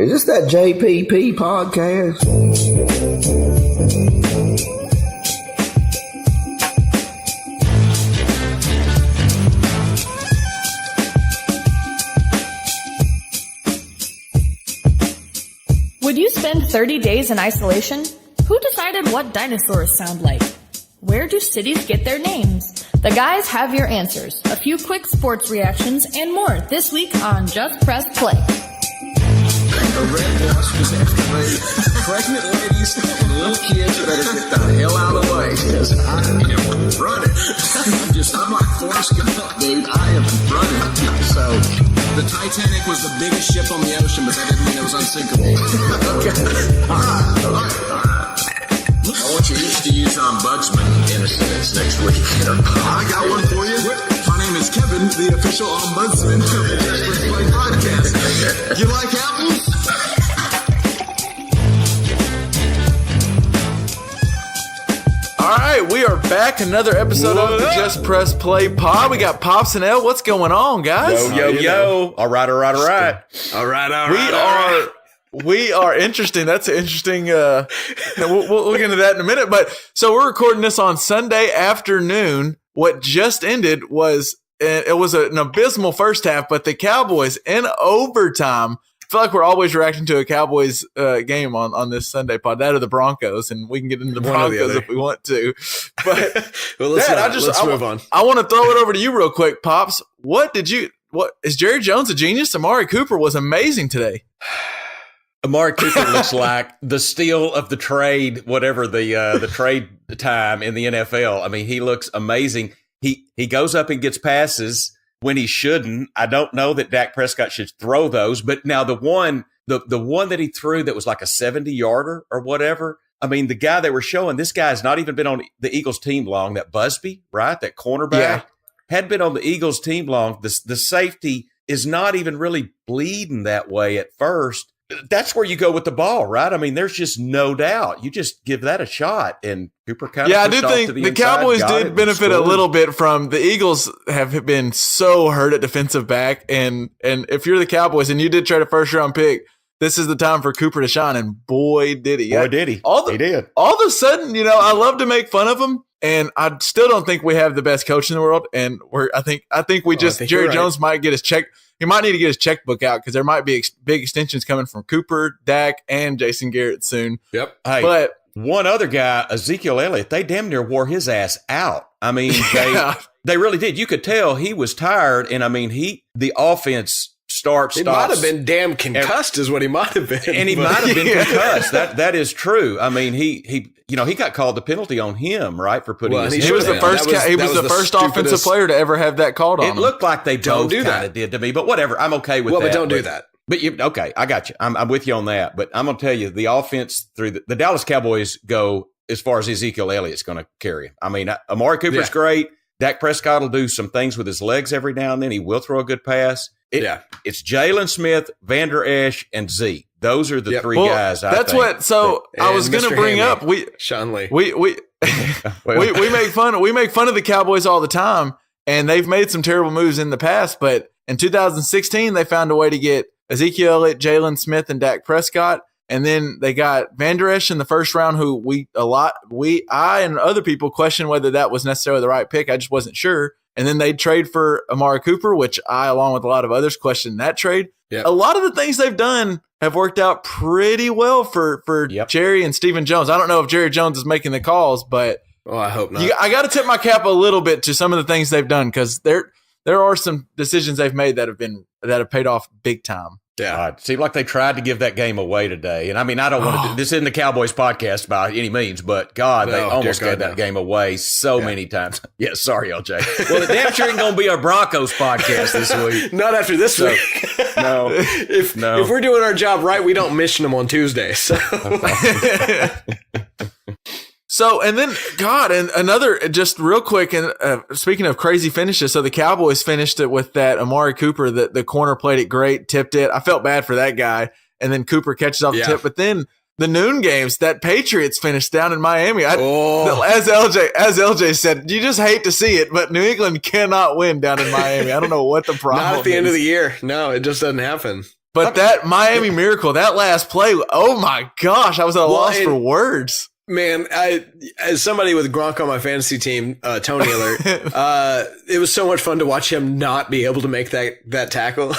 Is this that JPP podcast? Would you spend 30 days in isolation? Who decided what dinosaurs sound like? Where do cities get their names? The guys have your answers, a few quick sports reactions, and more this week on Just Press Play. The red wash was estimated. Pregnant ladies and little kids better get the hell out of the way, because I am running. I'm like Forrest Gump, dude. I am running. So, the Titanic was the biggest ship on the ocean, but that didn't mean it was unsinkable. Okay. All right. I want you each to use ombudsman in a sentence next week. I got one for you. My name is Kevin, the official ombudsman of the Just Press Play podcast. You like apples? All right, we are back. Another episode of the Just Press Play pod. We got Pops and L. What's going on, guys? Yo. All right. We are interesting. That's an interesting. We'll look into that in a minute. But so we're recording this on Sunday afternoon. What just ended was an abysmal first half, but the Cowboys in overtime. I feel like we're always reacting to a Cowboys game on this Sunday pod, that or the Broncos, and we can get into the Broncos if we want to. But well, let's move on. I want to throw it over to you real quick, Pops. What is Jerry Jones a genius? Amari Cooper was amazing today. Amari Cooper looks like the steal of the trade, whatever the trade time in the NFL. I mean, he looks amazing. He goes up and gets passes when he shouldn't. I don't know that Dak Prescott should throw those, but now the one that he threw that was like a 70-yarder or whatever. I mean, the guy they were showing, this guy's not even been on the Eagles team long. That Busby, right? That cornerback had been on the Eagles team long. The safety is not even really bleeding that way at first. That's where you go with the ball, right? I mean, there's just no doubt. You just give that a shot, and Cooper kind of I do think the Cowboys did benefit a little bit from the Eagles have been so hurt at defensive back, and if you're the Cowboys and you did trade a first-round pick, this is the time for Cooper to shine, and boy, did he. He did. All of a sudden, I love to make fun of him, and I still don't think we have the best coach in the world, and I think Jerry Jones might get his check. He might need to get his checkbook out because there might be big extensions coming from Cooper, Dak, and Jason Garrett soon. Yep. Hey, but one other guy, Ezekiel Elliott, they damn near wore his ass out. I mean, they really did. You could tell he was tired, and I mean, the offense stops. He might have been damn concussed, is what he might have been. And he might have been concussed. That is true. I mean, he got called the penalty on him, right, for putting his he was the first. He was the first offensive player to ever have that called on him. It looked like they both kind of did to me, but whatever. I'm okay with that. Well, but don't do that. But okay, I got you. I'm with you on that. But I'm going to tell you, the offense through the Dallas Cowboys go as far as Ezekiel Elliott's going to carry him. I mean, Amari Cooper's great. Dak Prescott will do some things with his legs every now and then. He will throw a good pass. It's Jalen Smith, Vander Esch, and Zeke. Those are the three guys. I think. I was going to bring up. Sean Lee. We make fun of the Cowboys all the time, and they've made some terrible moves in the past. But in 2016, they found a way to get Ezekiel Elliott, Jalen Smith, and Dak Prescott, and then they got Vander Esch in the first round, who I and other people questioned whether that was necessarily the right pick. I just wasn't sure. And then they'd trade for Amari Cooper, which I, along with a lot of others, questioned that trade. Yep. A lot of the things they've done have worked out pretty well for Jerry and Stephen Jones. I don't know if Jerry Jones is making the calls, but I hope not. I got to tip my cap a little bit to some of the things they've done, because there are some decisions they've made that have paid off big time. Yeah, it seemed like they tried to give that game away today. And I mean, I don't want to this isn't the Cowboys podcast by any means, but God, they almost gave that game away so many times. Yeah, sorry, LJ. Well, it damn sure ain't going to be our Broncos podcast this week. Not after this week. No. If we're doing our job right, we don't mission them on Tuesday. So. So, and then, God, and another, just real quick, and speaking of crazy finishes, so the Cowboys finished it with that Amari Cooper, the corner played it great, tipped it. I felt bad for that guy, and then Cooper catches off the tip. But then the noon games, that Patriots finished down in Miami. As LJ said, you just hate to see it, but New England cannot win down in Miami. I don't know what the problem is. Not at the end of the year. No, it just doesn't happen. But that Miami Miracle, that last play, oh my gosh, I was at a loss for words. Man, as somebody with Gronk on my fantasy team, Tony alert, it was so much fun to watch him not be able to make that tackle.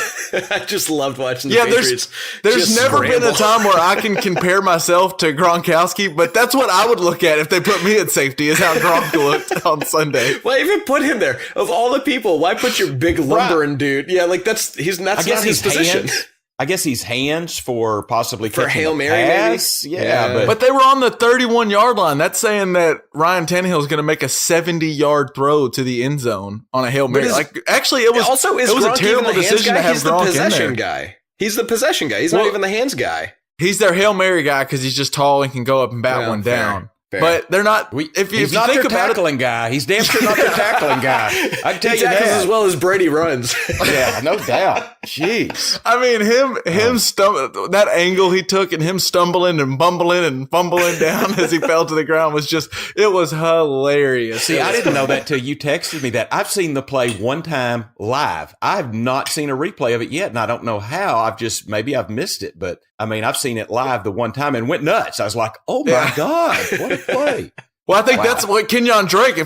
I just loved watching the Patriots. There's never been a time where I can compare myself to Gronkowski, but that's what I would look at if they put me at safety, is how Gronk looked on Sunday. Why even put him there? Of all the people, why put your big lumbering dude? Yeah, like that's not his position. I guess he's hands for possibly for Hail Mary, pass. maybe. Yeah, but they were on the 31-yard line. That's saying that Ryan Tannehill is going to make a 70-yard throw to the end zone on a Hail Mary. Actually, it was a terrible decision to have Gronk in there. He's the possession guy. He's the possession guy. He's not even the hands guy. He's their Hail Mary guy because he's just tall and can go up and bat one down. Fair. But they're not. He's not their tackling guy. He's damn sure not their tackling guy. I can tell you that. As well as Brady runs. Yeah, no doubt. Jeez. I mean, him that angle he took and him stumbling and bumbling and fumbling down as he fell to the ground was it was hilarious. See, I didn't know that till you texted me that. I've seen the play one time live. I've not seen a replay of it yet, and I don't know how. Maybe I've missed it, but I mean, I've seen it live the one time and went nuts. I was like, oh my God, what a play. Well, I think that's what Kenyon Drake,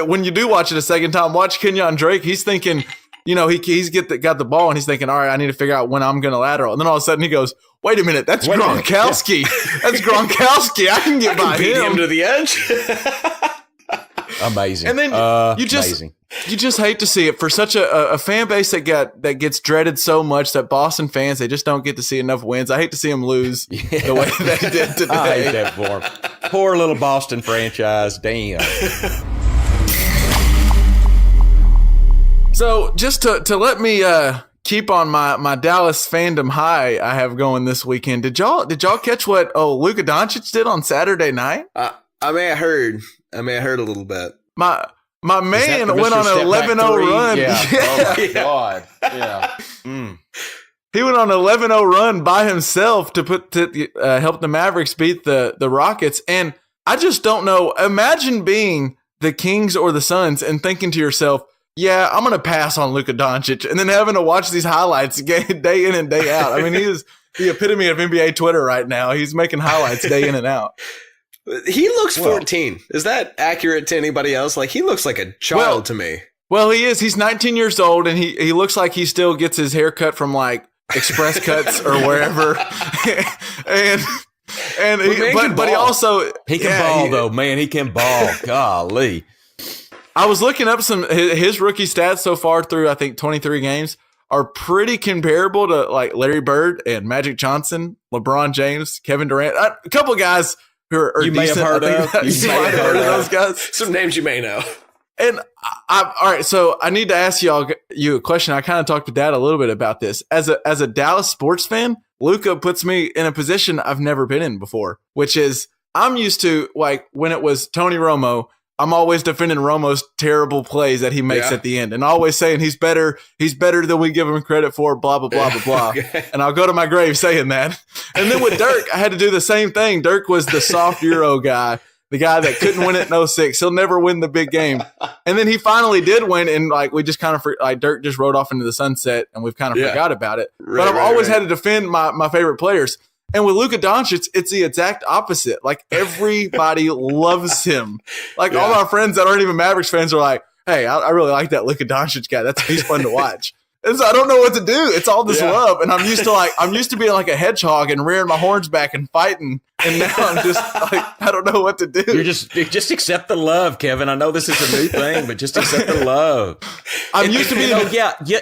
when you do watch it a second time, watch Kenyon Drake. He's thinking, he's got the ball and he's thinking, all right, I need to figure out when I'm going to lateral. And then all of a sudden he goes, wait a minute, that's Gronkowski. Yeah. That's Gronkowski. I can get by him to the edge. Amazing. And then you just hate to see it for such a fan base that gets dreaded so much, that Boston fans, they just don't get to see enough wins. I hate to see them lose the way they did today. I hate that for them. Poor little Boston franchise. Damn. So just to let me keep on my Dallas fandom high I have going this weekend. Did y'all catch what Luka Doncic did on Saturday night? I may have heard a little bit. My man went on an 11-0 run. Yeah. Oh my God. Yeah. He went on an 11-0 run by himself to help the Mavericks beat the Rockets. And I just don't know. Imagine being the Kings or the Suns and thinking to yourself, yeah, I'm going to pass on Luka Doncic, and then having to watch these highlights day in and day out. I mean, he is the epitome of NBA Twitter right now. He's making highlights day in and out. He looks 14. Is that accurate to anybody else? Like, he looks like a child to me. Well, he is. He's 19 years old, and he looks like he still gets his hair cut from, like, Express Cuts or wherever. but he also... He can ball, though. Man, he can ball. Golly. I was looking up his rookie stats so far through, I think, 23 games are pretty comparable to, like, Larry Bird and Magic Johnson, LeBron James, Kevin Durant. A couple of guys who are you decent. May have heard of. You might have heard of those guys. Some names you may know. And all right, so I need to ask you a question. I kind of talked to Dad a little bit about this. As a Dallas sports fan, Luka puts me in a position I've never been in before, which is I'm used to, like, when it was Tony Romo, I'm always defending Romo's terrible plays that he makes at the end, and always saying he's better than we give him credit for, blah, blah, blah, blah, blah. Okay. And I'll go to my grave saying that. And then with Dirk, I had to do the same thing. Dirk was the soft Euro guy, the guy that couldn't win it in 06. He'll never win the big game. And then he finally did win, and, like, we just kind of, like, Dirk just rode off into the sunset, and we've kind of forgot about it. But I've always had to defend my favorite players. And with Luka Doncic, it's the exact opposite. Like, everybody loves him. Like, all my friends that aren't even Mavericks fans are like, hey, I really like that Luka Doncic guy. He's fun to watch. And so I don't know what to do. It's all this love. And I'm used to being like a hedgehog and rearing my horns back and fighting. And now I'm just like, I don't know what to do. You just accept the love, Kevin. I know this is a new thing, but just accept the love. I'm used to being,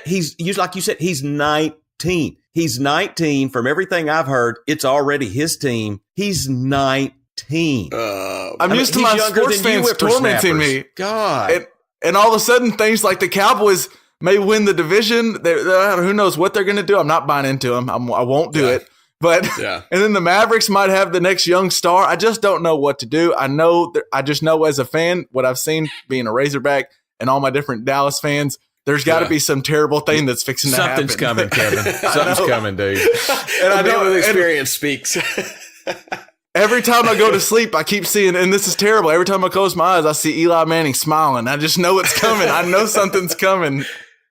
he's like you said, he's 19. He's 19. From everything I've heard, it's already his team. He's 19. I'm used to my sports fans tormenting me. God. And all of a sudden, things like the Cowboys may win the division. Who knows what they're going to do? I'm not buying into them. I won't do it. But and then the Mavericks might have the next young star. I just don't know what to do. I just know as a fan what I've seen being a Razorback and all my different Dallas fans. There's got to be some terrible thing that's fixing to happen. Something's coming, Kevin. Something's coming, dude. And I know the experience speaks. Every time I go to sleep, I keep seeing, and this is terrible. Every time I close my eyes, I see Eli Manning smiling. I just know it's coming. I know something's coming.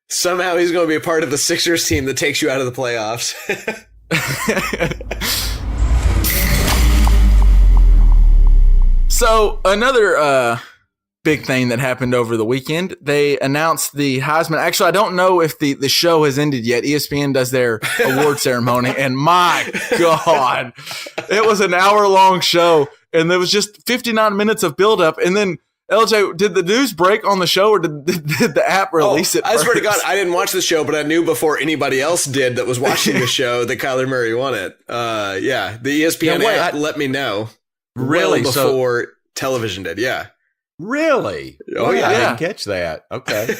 Somehow he's going to be a part of the Sixers team that takes you out of the playoffs. So another big thing that happened over the weekend, they announced the Heisman. Actually, I don't know if the show has ended yet. ESPN does their award ceremony, and my God, it was an hour-long show, and there was just 59 minutes of build-up, and then LJ, did the news break on the show, or did the app release it? I swear to God, I didn't watch the show, but I knew before anybody else did that was watching the show that Kyler Murray won it. Yeah, the ESPN app let me know. Really? Well before television did, yeah. Really? Oh, yeah. I didn't catch that. Okay.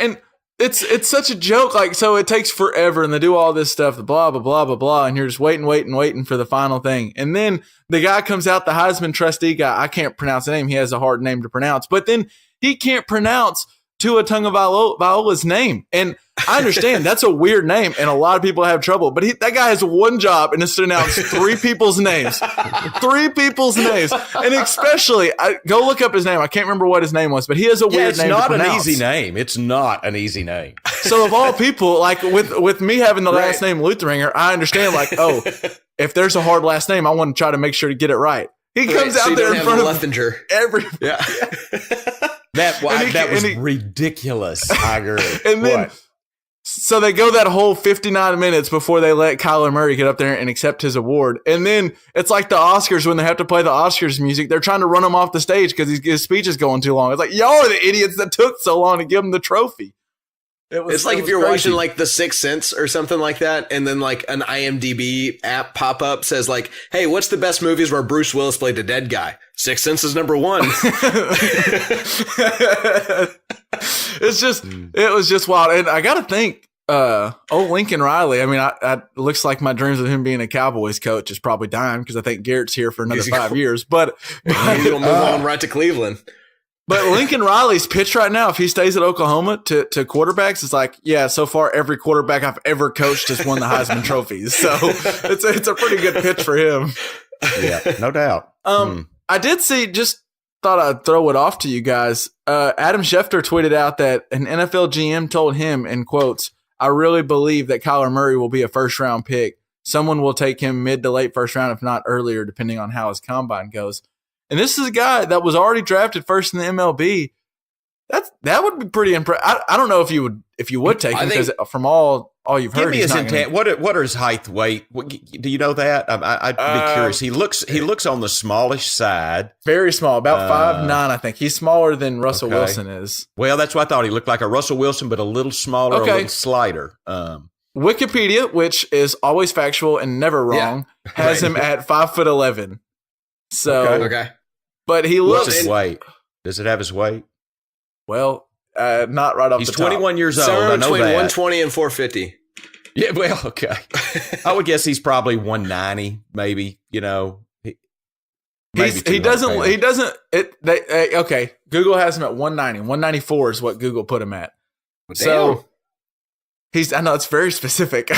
And it's such a joke. Like, so it takes forever, and they do all this stuff, blah, blah, blah, blah, blah, and you're just waiting for the final thing. And then the guy comes out, the Heisman trustee guy. I can't pronounce the name. He has a hard name to pronounce. But then he can't pronounce Tua Tagovailoa's name. And I understand that's a weird name, and a lot of people have trouble. But that guy has one job, and it's to announce three people's names. Three people's names. And especially, go look up his name. I can't remember what his name was, but he has a weird name to pronounce. It's not an easy name. It's not an easy name. So of all people, like with me having the last name Lutheringer, I understand, like, oh, if there's a hard last name, I want to try to make sure to get it right. He comes out there in front of every. Yeah. That was ridiculous. I agree. And then, so they go that whole 59 minutes before they let Kyler Murray get up there and accept his award. And then it's like the Oscars when they have to play the Oscars music. They're trying to run him off the stage because his speech is going too long. It's like, y'all are the idiots that took so long to give him the trophy. It's like if you're watching like The Sixth Sense or something like that, and then like an IMDb app pop up says like, "Hey, what's the best movies where Bruce Willis played a dead guy?" Sixth Sense is number one. It was just wild, and I got to think, old Lincoln Riley. I mean, it looks like my dreams of him being a Cowboys coach is probably dying because I think Garrett's here for another 5 years. But he's gonna move on right to Cleveland. But Lincoln Riley's pitch right now, if he stays at Oklahoma to quarterbacks, it's like, yeah, so far every quarterback I've ever coached has won the Heisman trophies. So it's a pretty good pitch for him. Yeah, no doubt. I did see, just thought I'd throw it off to you guys. Adam Schefter tweeted out that an NFL GM told him, in quotes, "I really believe that Kyler Murray will be a first-round pick. Someone will take him mid to late first round, if not earlier, depending on how his combine goes." And this is a guy that was already drafted first in the MLB. That would be pretty impressive. I don't know if you would take him, because from all you've heard, give me his intent. What are his height, weight? Do you know that? I'd be curious. He looks on the smallish side, very small, about 5'9". I think he's smaller than Russell Wilson is. Well, that's what I thought. He looked like a Russell Wilson, but a little smaller, a little slighter. Wikipedia, which is always factual and never wrong, has him at 5'11". So but he looks. What's his weight? Does it have his weight? Well, not right off He's the top. 21 years old. Somewhere I know between that. 120 and 450. Yeah, well, okay. I would guess he's probably 190, maybe. You know, he doesn't. Okay. Google has him at 190. 194 is what Google put him at. Well, so I know it's very specific.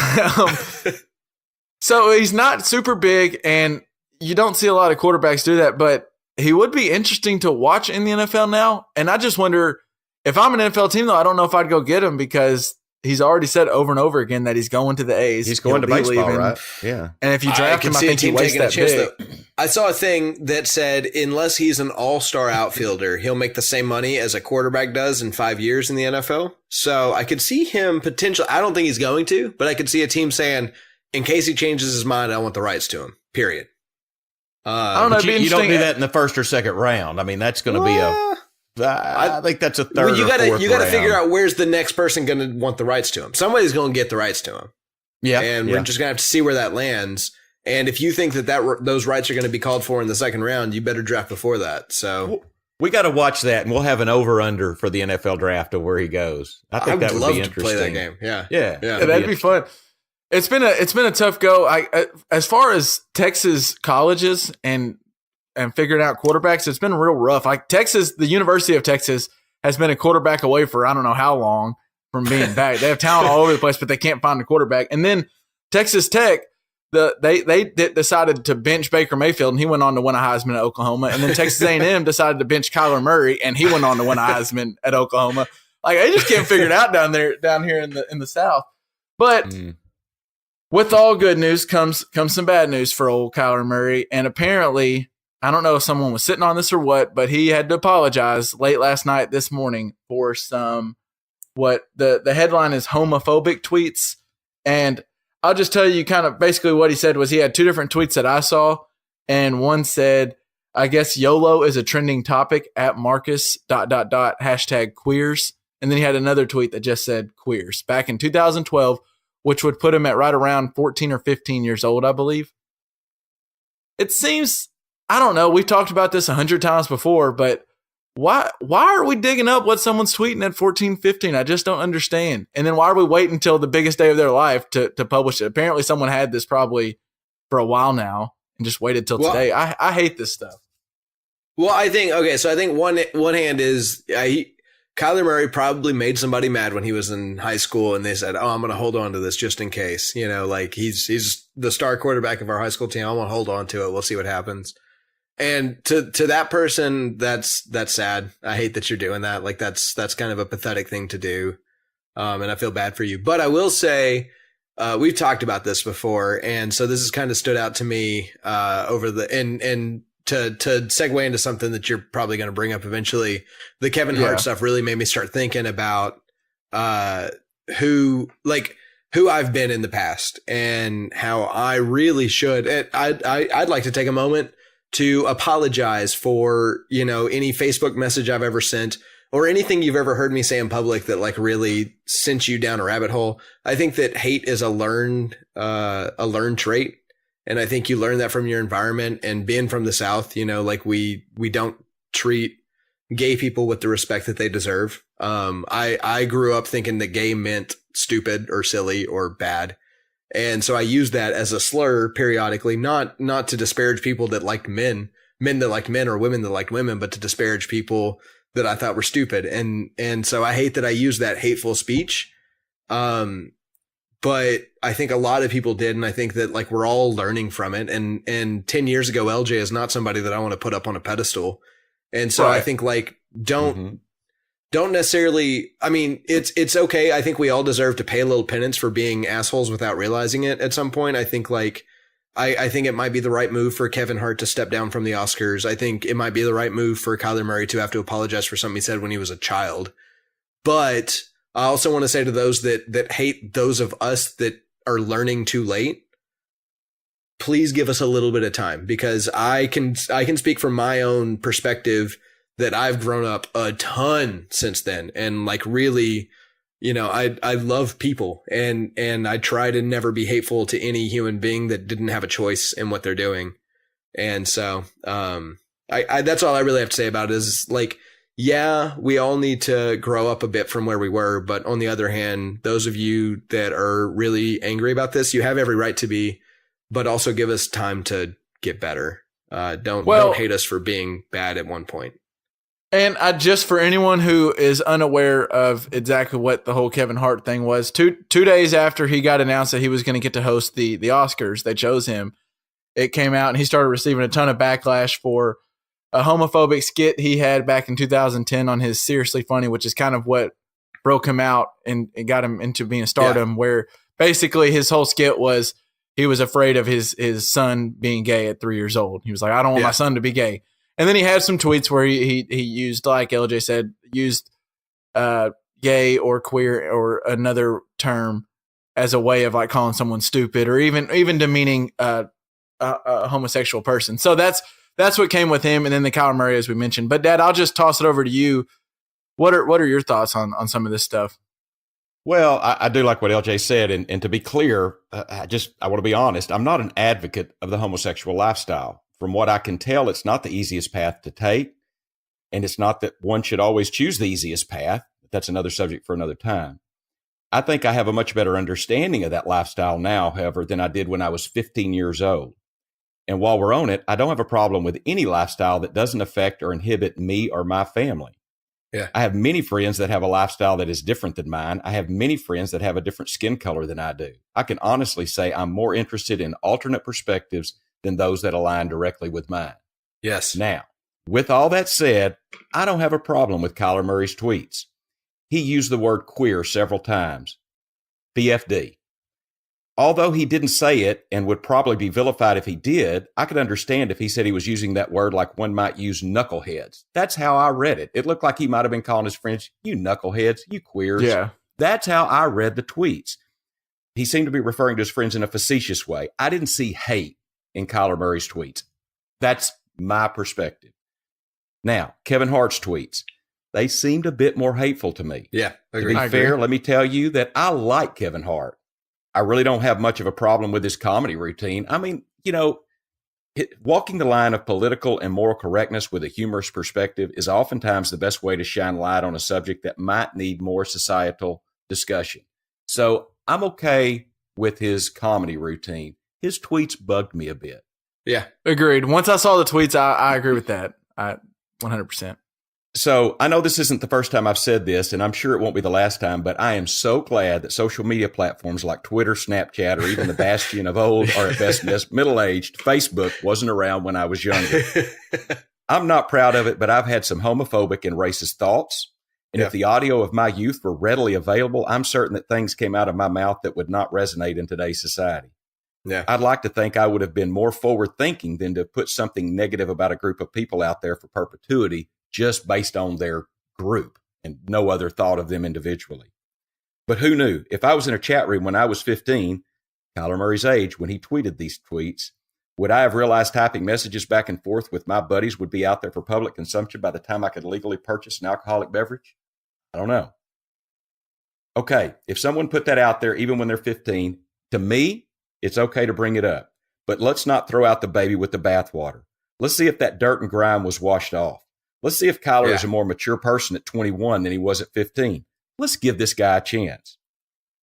So he's not super big, and you don't see a lot of quarterbacks do that, but he would be interesting to watch in the NFL now. And I just wonder, if I'm an NFL team, though, I don't know if I'd go get him, because he's already said over and over again that he's going to the A's. He's going to baseball, right? Yeah. And if you draft him, I think he wastes that pick. I saw a thing that said, unless he's an all-star outfielder, he'll make the same money as a quarterback does in 5 years in the NFL. So I could see him potentially. I don't think he's going to, but I could see a team saying, in case he changes his mind, I want the rights to him, period. I don't know. You don't do that in the first or second round. I mean, that's going to be I think that's a third. Well, you got to figure out where's the next person going to want the rights to him. Somebody's going to get the rights to him. Yeah, and we're just going to have to see where that lands. And if you think that those rights are going to be called for in the second round, you better draft before that. So we got to watch that, and we'll have an over/under for the NFL draft of where he goes. I think that would be interesting. To play that game. Yeah, that'd be fun. It's been a tough go. As far as Texas colleges and figuring out quarterbacks, it's been real rough. Like Texas, the University of Texas has been a quarterback away for I don't know how long from being back. They have talent all over the place, but they can't find a quarterback. And then Texas Tech, they decided to bench Baker Mayfield, and he went on to win a Heisman at Oklahoma. And then Texas A&M decided to bench Kyler Murray, and he went on to win a Heisman at Oklahoma. Like I just can't figure it out down here in the South. But with all good news comes some bad news for old Kyler Murray. And apparently, I don't know if someone was sitting on this or what, but he had to apologize late last night, this morning, for some, what the headline is homophobic tweets. And I'll just tell you kind of basically what he said was he had two different tweets that I saw. And one said, I guess YOLO is a trending topic at Marcus ... #queers. And then he had another tweet that just said queers back in 2012, which would put him at right around 14 or 15 years old, I believe. It seems, I don't know, we've talked about this 100 times before, but why are we digging up what someone's tweeting at 14, 15? I just don't understand. And then why are we waiting until the biggest day of their life to publish it? Apparently someone had this probably for a while now and just waited till today. I hate this stuff. Well, I think one hand is Kyler Murray probably made somebody mad when he was in high school and they said, oh, I'm going to hold on to this just in case, like he's the star quarterback of our high school team. I want to hold on to it. We'll see what happens. And to that person, that's sad. I hate that you're doing that. Like that's kind of a pathetic thing to do. And I feel bad for you, but I will say, we've talked about this before. And so this has kind of stood out to me, and to segue into something that you're probably going to bring up eventually, the Kevin Hart stuff really made me start thinking about, who I've been in the past and how I really should. I'd like to take a moment to apologize for, any Facebook message I've ever sent or anything you've ever heard me say in public that like really sent you down a rabbit hole. I think that hate is a learned trait. And I think you learn that from your environment and being from the South, like we don't treat gay people with the respect that they deserve. I grew up thinking that gay meant stupid or silly or bad. And so I used that as a slur periodically, not to disparage people that liked men that liked men or women that liked women, but to disparage people that I thought were stupid. And so I hate that I used that hateful speech. But I think a lot of people did. And I think that like we're all learning from it. And 10 years ago, LJ is not somebody that I want to put up on a pedestal. And so I think like, don't necessarily, I mean, it's okay. I think we all deserve to pay a little penance for being assholes without realizing it at some point. I think like, I think it might be the right move for Kevin Hart to step down from the Oscars. I think it might be the right move for Kyler Murray to have to apologize for something he said when he was a child. But I also want to say to those that hate those of us that are learning too late, please give us a little bit of time, because I can speak from my own perspective that I've grown up a ton since then. And like really, I love people and I try to never be hateful to any human being that didn't have a choice in what they're doing. And so, that's all I really have to say about it is like, yeah, we all need to grow up a bit from where we were. But on the other hand, those of you that are really angry about this, you have every right to be, but also give us time to get better. Don't hate us for being bad at one point. And just for anyone who is unaware of exactly what the whole Kevin Hart thing was, two days after he got announced that he was going to get to host the Oscars, they chose him. It came out and he started receiving a ton of backlash for a homophobic skit he had back in 2010 on his Seriously Funny, which is kind of what broke him out and got him into being stardom, where basically his whole skit was he was afraid of his son being gay at 3 years old. He was like, I don't want my son to be gay. And then he had some tweets where he used, like LJ said, gay or queer or another term as a way of like calling someone stupid or even demeaning a homosexual person. So that's what came with him. And then the Kyler Murray, as we mentioned. But Dad, I'll just toss it over to you. What are your thoughts on some of this stuff? Well, I do like what LJ said. And to be clear, I want to be honest. I'm not an advocate of the homosexual lifestyle. From what I can tell, it's not the easiest path to take. And it's not that one should always choose the easiest path. That's another subject for another time. I think I have a much better understanding of that lifestyle now, however, than I did when I was 15 years old. And while we're on it, I don't have a problem with any lifestyle that doesn't affect or inhibit me or my family. Yeah. I have many friends that have a lifestyle that is different than mine. I have many friends that have a different skin color than I do. I can honestly say I'm more interested in alternate perspectives than those that align directly with mine. Yes. Now, with all that said, I don't have a problem with Kyler Murray's tweets. he used the word queer several times. BFD. Although he didn't say it and would probably be vilified if he did, I could understand if he said he was using that word like one might use knuckleheads. That's how I read it. It looked like he might have been calling his friends, you knuckleheads, you queers. Yeah. That's how I read the tweets. He seemed to be referring to his friends in a facetious way. I didn't see hate in Kyler Murray's tweets. That's my perspective. Now, Kevin Hart's tweets, they seemed a bit more hateful to me. Yeah, agreed. To be fair, let me tell you that I like Kevin Hart. I really don't have much of a problem with his comedy routine. I mean, walking the line of political and moral correctness with a humorous perspective is oftentimes the best way to shine light on a subject that might need more societal discussion. So I'm okay with his comedy routine. His tweets bugged me a bit. Yeah. Agreed. Once I saw the tweets, I agree with that. 100%. So I know this isn't the first time I've said this, and I'm sure it won't be the last time, but I am so glad that social media platforms like Twitter, Snapchat, or even the bastion of old or at best middle-aged Facebook wasn't around when I was younger. I'm not proud of it, but I've had some homophobic and racist thoughts. And if the audio of my youth were readily available, I'm certain that things came out of my mouth that would not resonate in today's society. Yeah. I'd like to think I would have been more forward-thinking than to put something negative about a group of people out there for perpetuity just based on their group and no other thought of them individually. But who knew? If I was in a chat room when I was 15, Kyler Murray's age, when he tweeted these tweets, would I have realized typing messages back and forth with my buddies would be out there for public consumption by the time I could legally purchase an alcoholic beverage? I don't know. Okay, if someone put that out there, even when they're 15, to me, it's okay to bring it up. But let's not throw out the baby with the bathwater. Let's see if that dirt and grime was washed off. Let's see if Kyler is a more mature person at 21 than he was at 15. Let's give this guy a chance.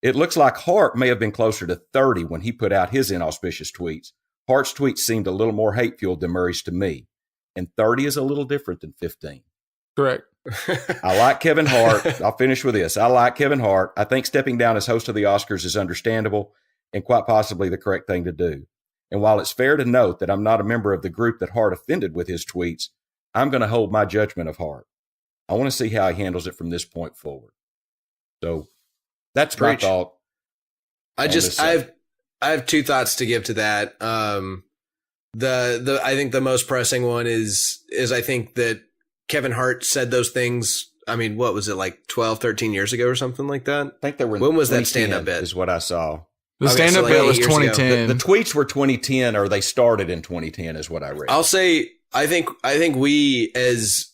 It looks like Hart may have been closer to 30 when he put out his inauspicious tweets. Hart's tweets seemed a little more hate-fueled than Murray's to me. And 30 is a little different than 15. Correct. I like Kevin Hart. I'll finish with this. I like Kevin Hart. I think stepping down as host of the Oscars is understandable and quite possibly the correct thing to do. And while it's fair to note that I'm not a member of the group that Hart offended with his tweets, I'm going to hold my judgment of Hart. I want to see how he handles it from this point forward. So that's my thought. I have two thoughts to give to that. I think the most pressing one is I think that Kevin Hart said those things. I mean, what was it, like 12, 13 years ago or something like that? I think they were. When was that stand-up bit? Is what I saw. The stand-up bit was 2010. The tweets were 2010, or they started in 2010, is what I read. I'll say, I think we as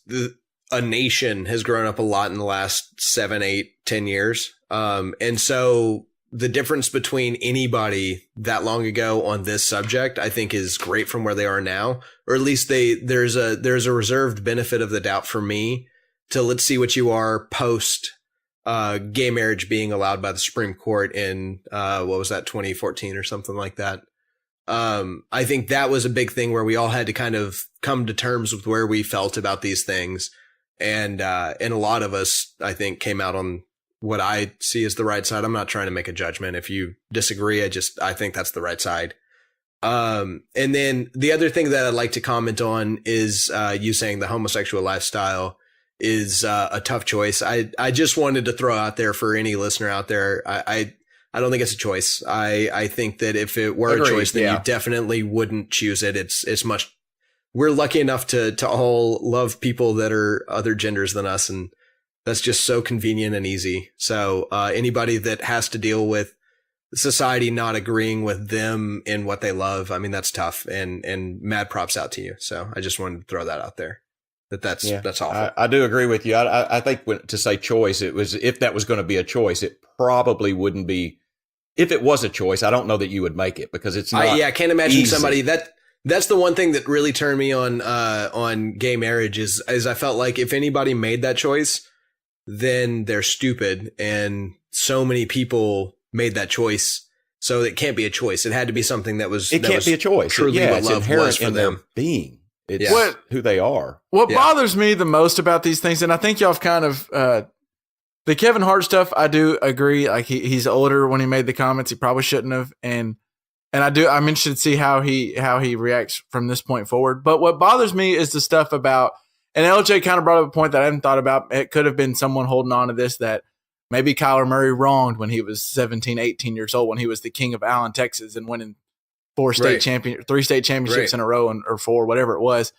a nation has grown up a lot in the last 7, 8, 10 years. And so the difference between anybody that long ago on this subject, I think, is great from where they are now, or at least there's a reserved benefit of the doubt for me to let's see what you are post gay marriage being allowed by the Supreme Court in what was that, 2014 or something like that. I think that was a big thing where we all had to kind of come to terms with where we felt about these things. And a lot of us, I think, came out on what I see as the right side. I'm not trying to make a judgment. If you disagree, I think that's the right side. And then the other thing that I'd like to comment on is you saying the homosexual lifestyle is a tough choice. I just wanted to throw out there for any listener out there. I don't think it's a choice. I think that if it were a choice, then you definitely wouldn't choose it. It's much. We're lucky enough to all love people that are other genders than us, and that's just so convenient and easy. So anybody that has to deal with society not agreeing with them in what they love, I mean, that's tough, and mad props out to you. So I just wanted to throw that out there. That's awful. I do agree with you. I think to say choice, it was, if that was going to be a choice, it probably wouldn't be. If it was a choice, I don't know that you would make it, because it's not. I can't imagine easy. Somebody that's the one thing that really turned me on gay marriage is I felt like if anybody made that choice, then they're stupid, and so many people made that choice. So it can't be a choice. It had to be something that was. It can't be a choice. Truly, what love was for them. Their being. It's who they are. What bothers me the most about these things, and I think y'all have kind of the Kevin Hart stuff, I do agree. Like he's older when he made the comments, he probably shouldn't have, and I'm interested to see how he reacts from this point forward. But what bothers me is the stuff about, And LJ kind of brought up a point that I hadn't thought about. It could have been someone holding on to this, that maybe Kyler Murray wronged when he was 17, 18 years old, when he was the king of Allen, Texas, and winning 3 state championships in a row, or 4, whatever it was.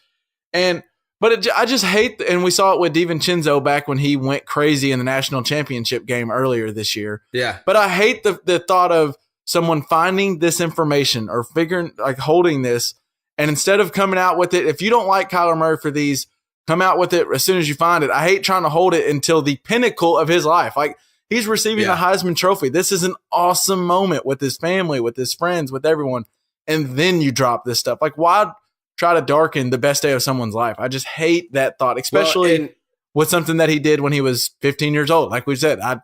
But I just hate, and we saw it with DiVincenzo back when he went crazy in the national championship game earlier this year. Yeah. But I hate the thought of someone finding this information or holding this, and instead of coming out with it, if you don't like Kyler Murray for these, come out with it as soon as you find it. I hate trying to hold it until the pinnacle of his life. Like, he's receiving the Heisman Trophy. This is an awesome moment with his family, with his friends, with everyone. And then you drop this stuff. Like, why try to darken the best day of someone's life? I just hate that thought, especially with something that he did when he was 15 years old. Like we said, I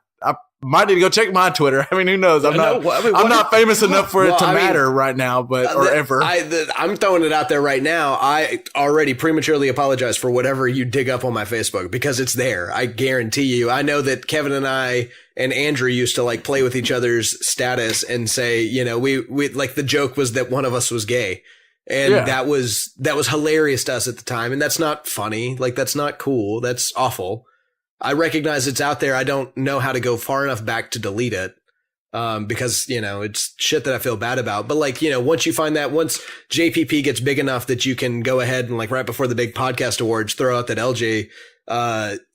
might need to go check my Twitter. I mean, who knows? I'm not famous enough for it to matter right now, or ever. I'm throwing it out there right now. I already prematurely apologize for whatever you dig up on my Facebook, because it's there. I guarantee you. I know that Kevin and I and Andrew used to like play with each other's status and say, you know, we like, the joke was that one of us was gay. And that was hilarious to us at the time. And that's not funny. Like, that's not cool. That's awful. I recognize it's out there. I don't know how to go far enough back to delete it. Because, you know, it's shit that I feel bad about. But like, you know, once JPP gets big enough that you can go ahead and like right before the big podcast awards, throw out that LJ,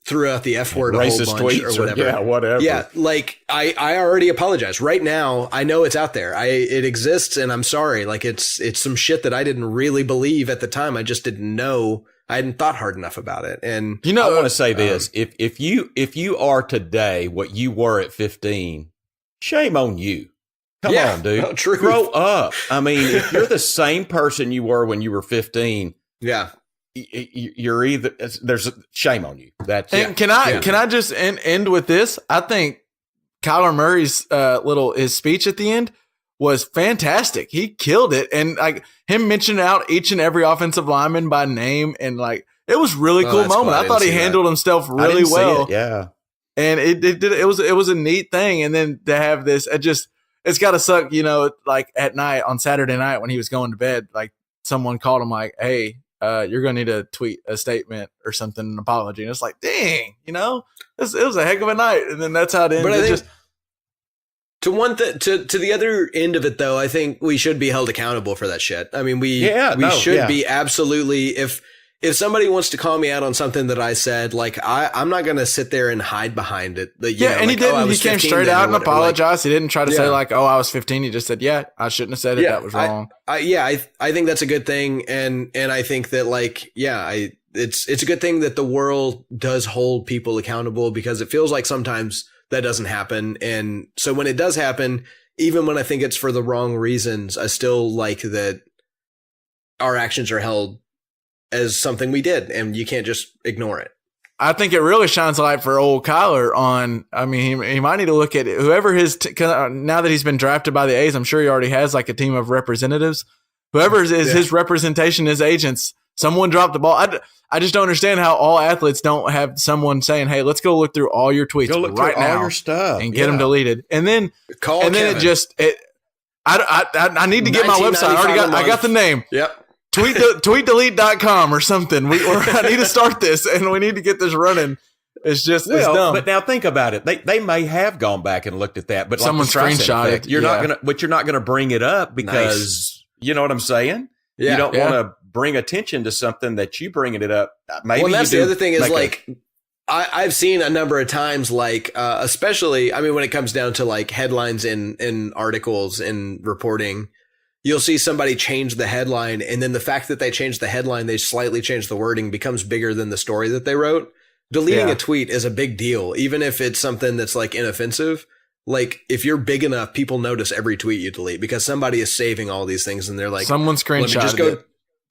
threw out the F word, racist a whole bunch tweets or whatever. Whatever. Yeah. Like I already apologize right now. I know it's out there. It exists, and I'm sorry. Like, it's some shit that I didn't really believe at the time. I just didn't know. I hadn't thought hard enough about it. And you know, I want to say this: if you are today what you were at 15, shame on you. Come on, dude. No, true. Grow up. I mean, if you're the same person you were when you were 15, you're either, there's shame on you. That's Can I just end with this? I think Kyler Murray's his speech at the end was fantastic. He killed it, and like him mentioning out each and every offensive lineman by name, and like it was really cool moment. Cool. I thought he handled himself really well. Yeah, and it was a neat thing. And then to have this, it's got to suck, you know, like at night on Saturday night when he was going to bed, like someone called him like, "Hey, you're going to need to tweet a statement or something, an apology." And it's like, dang, you know, it was a heck of a night. And then that's how it ended. But I think to the other end of it, though, I think we should be held accountable for that shit. I mean, we should be absolutely. If somebody wants to call me out on something that I said, like I'm not going to sit there and hide behind it. And he didn't. He came straight out and apologized. He didn't try to say like, "Oh, I was 15." He just said, "Yeah, I shouldn't have said it. That was wrong." I think that's a good thing, and I think that it's a good thing that the world does hold people accountable, because it feels like sometimes that doesn't happen. And so when it does happen, even when I think it's for the wrong reasons, I still like that our actions are held as something we did, and you can't just ignore it. I think it really shines a light for old Kyler on, I mean, he might need to look at it. Whoever now that he's been drafted by the A's, I'm sure he already has like a team of representatives. Whoever is his representation, his agents, someone dropped the ball. I just don't understand how all athletes don't have someone saying, "Hey, let's go look through all your tweets right now, all your stuff, and get them deleted." And then Kevin. I need to get my website. I got the name. Yep. Tweetdelete.com or something. I need to start this, and we need to get this running. It's just it's dumb. But now think about it. They may have gone back and looked at that, but someone screenshot it. You're not gonna bring it up because you know what I'm saying. Yeah, you don't want to bring attention to something that you bringing it up. Maybe well, that's the other thing is like I've seen a number of times, like especially, I mean, when it comes down to like headlines in articles and reporting, you'll see somebody change the headline, and then the fact that they changed the headline, they slightly changed the wording, becomes bigger than the story that they wrote. Deleting a tweet is a big deal, even if it's something that's like inoffensive. Like if you're big enough, people notice every tweet you delete because somebody is saving all these things, and they're like, someone screenshotted let me just go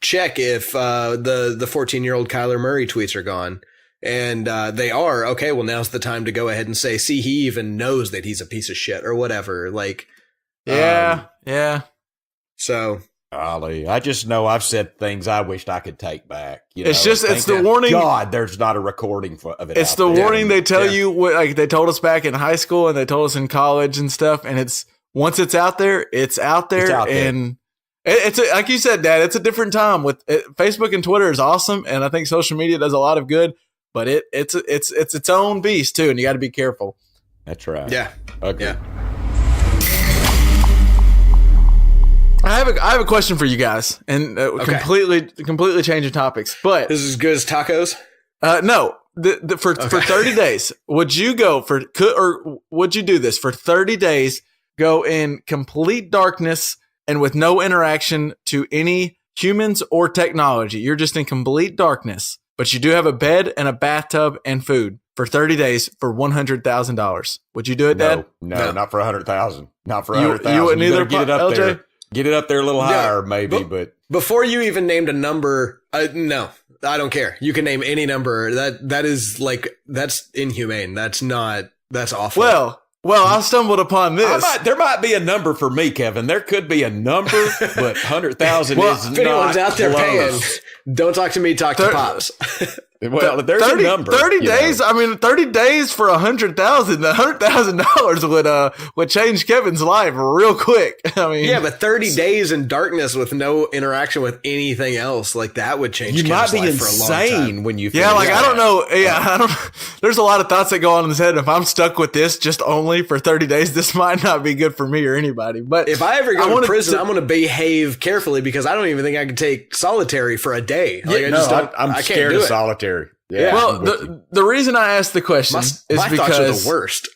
check if the 14-year-old Kyler Murray tweets are gone. And they are. Okay, well, now's the time to go ahead and say, see, he even knows that he's a piece of shit or whatever. Like, yeah. So, golly, I just know I've said things I wished I could take back. You know, it's the warning. God, there's not a recording of it. It's the warning they tell you, like they told us back in high school and they told us in college and stuff. And it's once it's out there, it's out there. And Like you said, Dad, it's a different time. Facebook and Twitter is awesome, and I think social media does a lot of good, but it's its own beast too, and you got to be careful. That's right. Yeah. Okay. Yeah. I have a question for you guys, and completely changing topics. But This is as good as tacos? no, for 30 days, would you do this for 30 days? Go in complete darkness and with no interaction to any humans or technology. You're just in complete darkness, but you do have a bed and a bathtub and food for 30 days for $100,000. Would you do it, Dad? No, not for 100,000. Not for You 100,000. wouldn't either, get it up LJ? there. Get it up there a little higher, maybe. But Before you even named a number, no, I don't care. You can name any number. That is like, that's inhumane. That's awful. Well, I stumbled upon this. there might be a number for me, Kevin. There could be a number, but 100,000 is if anyone's not out there close. paying, don't talk to me, talk to Pops. Well, there's 30, a number. 30 days. I mean, 30 days for $100,000. The $100,000 would change Kevin's life real quick. I mean, Yeah, but 30 days in darkness with no interaction with anything else, like that would change You might Kevin's be life for a long time. insane when you. yeah, finish like I that. don't know. Yeah, I don't. There's a lot of thoughts that go on in his head. If I'm stuck with this just only for 30 days, this might not be good for me or anybody. But If I ever go wanted to prison, I'm going to behave carefully because I don't even think I could take solitary for a day. Like, I'm I can't scared do of it. solitary. Yeah. well, the reason I asked the question My is thoughts are because the worst.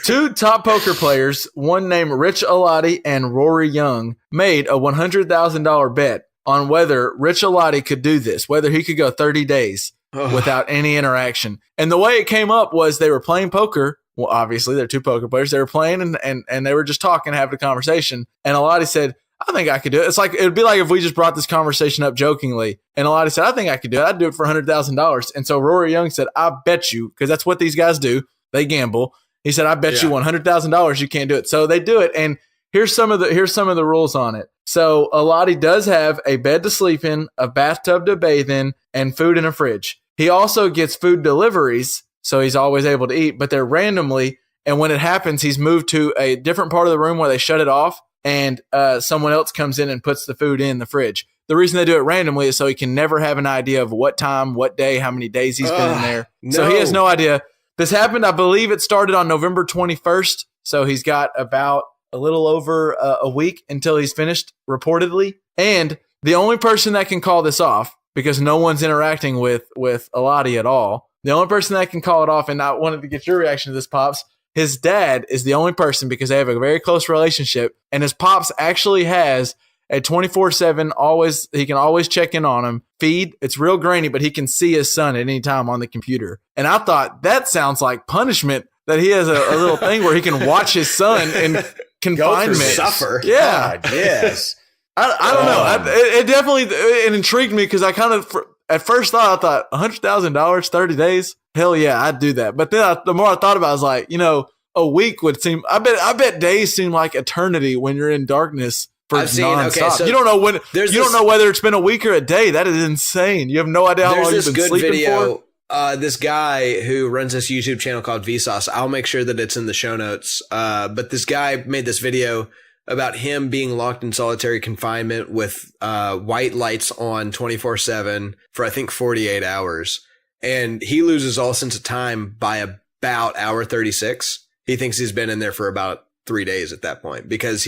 two top poker players, one named Rich Alati and Rory Young, made a $100,000 bet on whether Rich Alati could do this, whether he could go 30 days without any interaction. And the way it came up was they were playing poker. Well, obviously, they're two poker players. They were playing and they were just talking, having a conversation. And Alati said, I think I could do it. It would be like if we just brought this conversation up jokingly. And Alati said, I think I could do it. I'd do it for $100,000. And so Rory Young said, I bet you, because that's what these guys do. They gamble. He said, I bet you $100,000 you can't do it. So they do it. And here's some of the rules on it. So Alati does have a bed to sleep in, a bathtub to bathe in, and food in a fridge. He also gets food deliveries, so he's always able to eat, but they're randomly. And when it happens, he's moved to a different part of the room where they shut it off, and someone else comes in and puts the food in the fridge. The reason they do it randomly is so he can never have an idea of what time, what day, how many days he's been in there. No. So he has no idea. This happened, I believe it started on November 21st. So he's got about a little over a week until he's finished, reportedly. And the only person that can call this off, because no one's interacting with Alati at all, the only person that can call it off, and I wanted to get your reaction to this, Pops, his dad is the only person because they have a very close relationship. And his Pops actually has a 24/7, always, he can always check in on him, feed. It's real grainy, but he can see his son at any time on the computer. And I thought that sounds like punishment, that he has a little thing where he can watch his son in confinement. Suffer. Yeah. God, yes. I don't know. It definitely intrigued me because I kind of, at first thought, $100,000, 30 days. Hell yeah, I'd do that. But then the more I thought about it, I was like, a week would seem, I bet days seem like eternity when you're in darkness for nonstop. So you don't know when, you there's don't know whether it's been a week or a day. That is insane. You have no idea how long you've been sleeping for. This guy who runs this YouTube channel called Vsauce, I'll make sure that it's in the show notes. But this guy made this video about him being locked in solitary confinement with white lights on 24/7 for I think 48 hours. And he loses all sense of time by about hour 36. He thinks he's been in there for about 3 days at that point because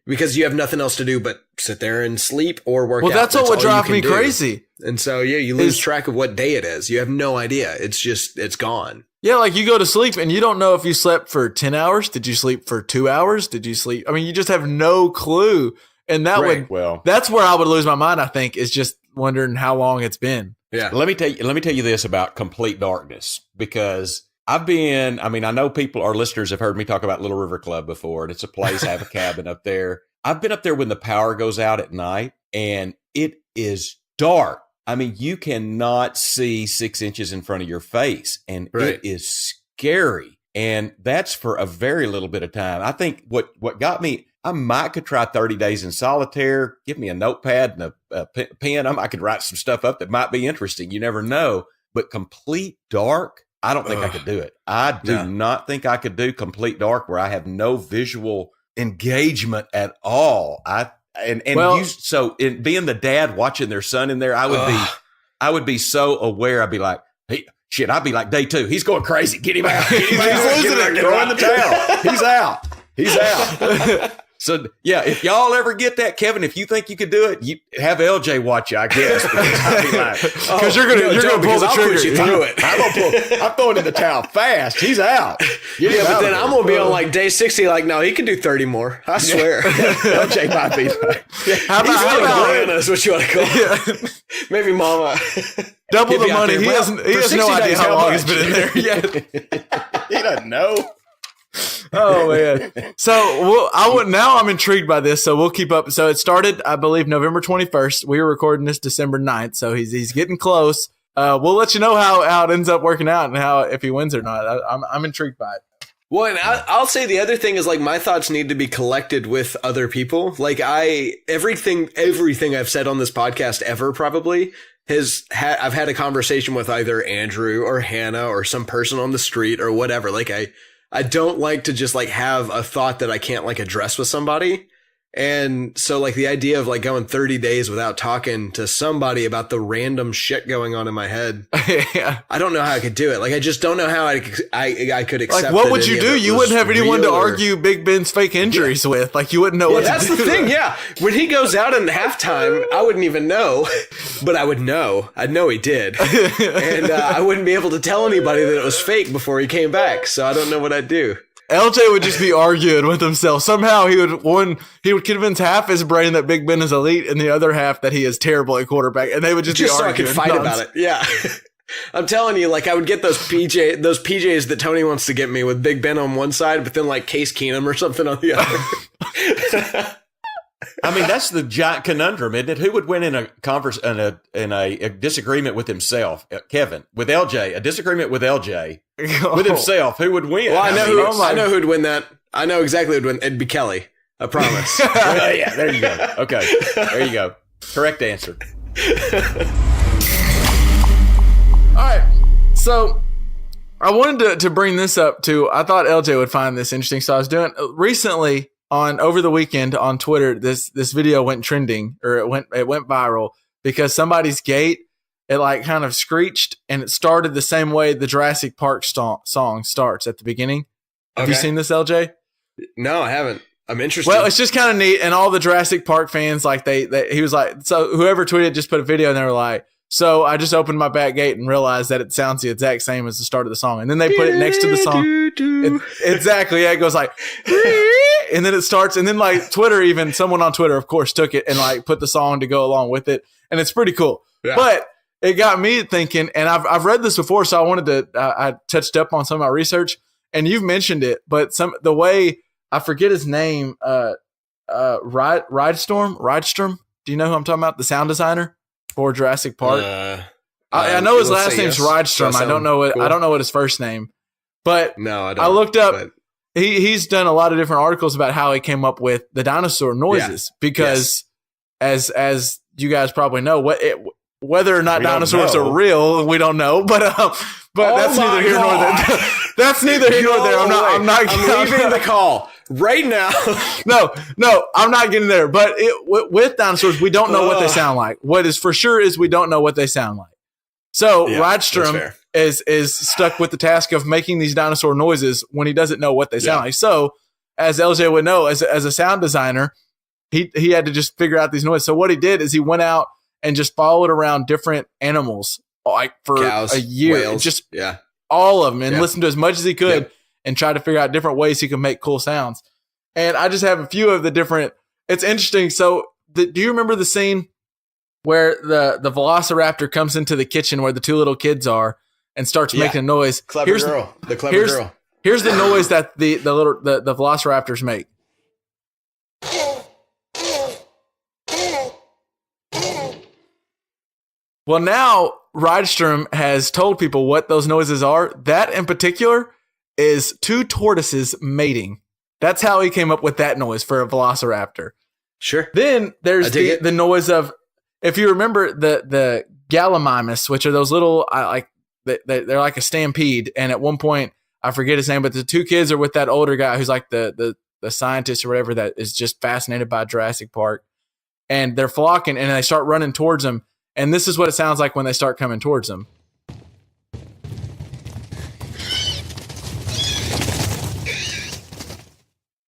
because you have nothing else to do but sit there and sleep or work out. Well, that's what would drive me crazy. And so, yeah, you lose track of what day it is. You have no idea. It's gone. Yeah, like you go to sleep and you don't know if you slept for 10 hours. Did you sleep for 2 hours? Did you sleep? I mean, you just have no clue. And that's where I would lose my mind, I think, is just wondering how long it's been. Yeah. Let me tell you this about complete darkness, because I know our listeners have heard me talk about Little River Club before, and it's a place, I have a cabin up there. I've been up there when the power goes out at night and it is dark. I mean, you cannot see 6 inches in front of your face, and it is scary. And that's for a very little bit of time. I think what got me, I could try 30 days in solitaire, give me a notepad and a pen. I could write some stuff up that might be interesting. You never know. But complete dark, I don't think I could do it. I do not think I could do complete dark where I have no visual engagement at all. And Well- in being the dad watching their son in there, I would be so aware. I'd be like, hey, shit, I'd be like, day 2, he's going crazy. Get him out. Get him out. He's losing it. Throw in the towel. He's out. He's out. So, yeah, if y'all ever get that, Kevin, if you think you could do it, you have LJ watch you, I guess. Because you're gonna pull the I'll trigger. push you through it. I'm throwing in the towel fast. He's out. Get him Yeah, but out then of I'm there. gonna be on like day 60. Like, no, he can do 30 more. I swear. LJ might be like, How about Bananas, what you want to call it? Maybe Mama. double He'll the be out money? there. He Well, has for no 60 idea days, how how long much? he's been in there. Yeah. he doesn't know. Oh man. So now I'm intrigued by this. So we'll keep up. So it started, I believe, November 21st. We were recording this December 9th. So he's getting close. We'll let you know how it ends up working out and how if he wins or not. I'm intrigued by it. Well, and I'll say the other thing is like my thoughts need to be collected with other people. Like everything I've said on this podcast ever probably I've had a conversation with either Andrew or Hannah or some person on the street or whatever. Like I don't like to just like have a thought that I can't like address with somebody. And so like the idea of like going 30 days without talking to somebody about the random shit going on in my head. Yeah. I don't know how I could do it. Like, I just don't know how I could accept. Like, what that would any you of do? it You was wouldn't have anyone to real or- argue Big Ben's fake injuries with. Like, you wouldn't know what That's to do. the thing. Yeah. When he goes out in halftime, I wouldn't even know, but I would know. I'd know he did. And I wouldn't be able to tell anybody that it was fake before he came back. So I don't know what I'd do. LJ would just be arguing with himself. Somehow he would convince half his brain that Big Ben is elite and the other half that he is terrible at quarterback. And they would just be So I arguing. could fight about it. Yeah. I'm telling you, like I would get those PJs that Tony wants to get me with Big Ben on one side, but then like Case Keenum or something on the other. I mean, that's the giant conundrum, isn't it? Who would win in a disagreement with himself? Kevin, with LJ, a disagreement with LJ with himself. Who would win? Well, I mean, know who'd win that. I know exactly who'd win. It'd be Kelly. I promise. Oh, yeah, there you go. Okay, there you go. Correct answer. All right. So I wanted to bring this up too. I thought LJ would find this interesting. So I was doing recently over the weekend on Twitter, this video went trending, or it went viral because somebody's gate, it like kind of screeched and it started the same way the Jurassic Park song starts at the beginning. Have you seen this, LJ? No, I haven't. I'm interested. Well, it's just kind of neat. And all the Jurassic Park fans, like he was like, so whoever tweeted just put a video and they were like, so I just opened my back gate and realized that it sounds the exact same as the start of the song. And then they put it next to the song. Exactly. Yeah. It goes like, and then it starts. And then like Twitter, even someone on Twitter, of course, took it and like put the song to go along with it. And it's pretty cool. Yeah. But it got me thinking, and I've read this before, so I wanted to, I touched up on some of my research and you've mentioned it, but the way, I forget his name, Rydstrom. Do you know who I'm talking about? The sound designer for Jurassic Park. I know his last name's Rydstrom. I don't know I don't know what his first name. But no, I don't. I looked up. He's done a lot of different articles about how he came up with the dinosaur noises because, as you guys probably know, whether or not dinosaurs are real, we don't know. But that's neither here nor there. That's neither here nor there. I'm leaving the call right now. No, I'm not getting there. But with dinosaurs, we don't know what they sound like. What is for sure is we don't know what they sound like. So Rydstrom is stuck with the task of making these dinosaur noises when he doesn't know what they sound like. So as LJ would know, as a sound designer, he had to just figure out these noises. So what he did is he went out and just followed around different animals like for cows, a year, whales, just all of them, and listened to as much as he could and tried to figure out different ways he could make cool sounds. And I just have a few of the different. It's interesting. So do you remember the scene where the Velociraptor comes into the kitchen where the two little kids are and starts making a noise? The clever girl. Here's the noise that the Velociraptors make. Well, now Rydstrom has told people what those noises are. That in particular is two tortoises mating. That's how he came up with that noise for a Velociraptor. Sure. Then there's the noise of, if you remember the Gallimimus, which are those little, they're like a stampede. And at one point, I forget his name, but the two kids are with that older guy who's like the scientist or whatever that is just fascinated by Jurassic Park. and they're flocking and they start running towards them. And this is what it sounds like when they start coming towards them.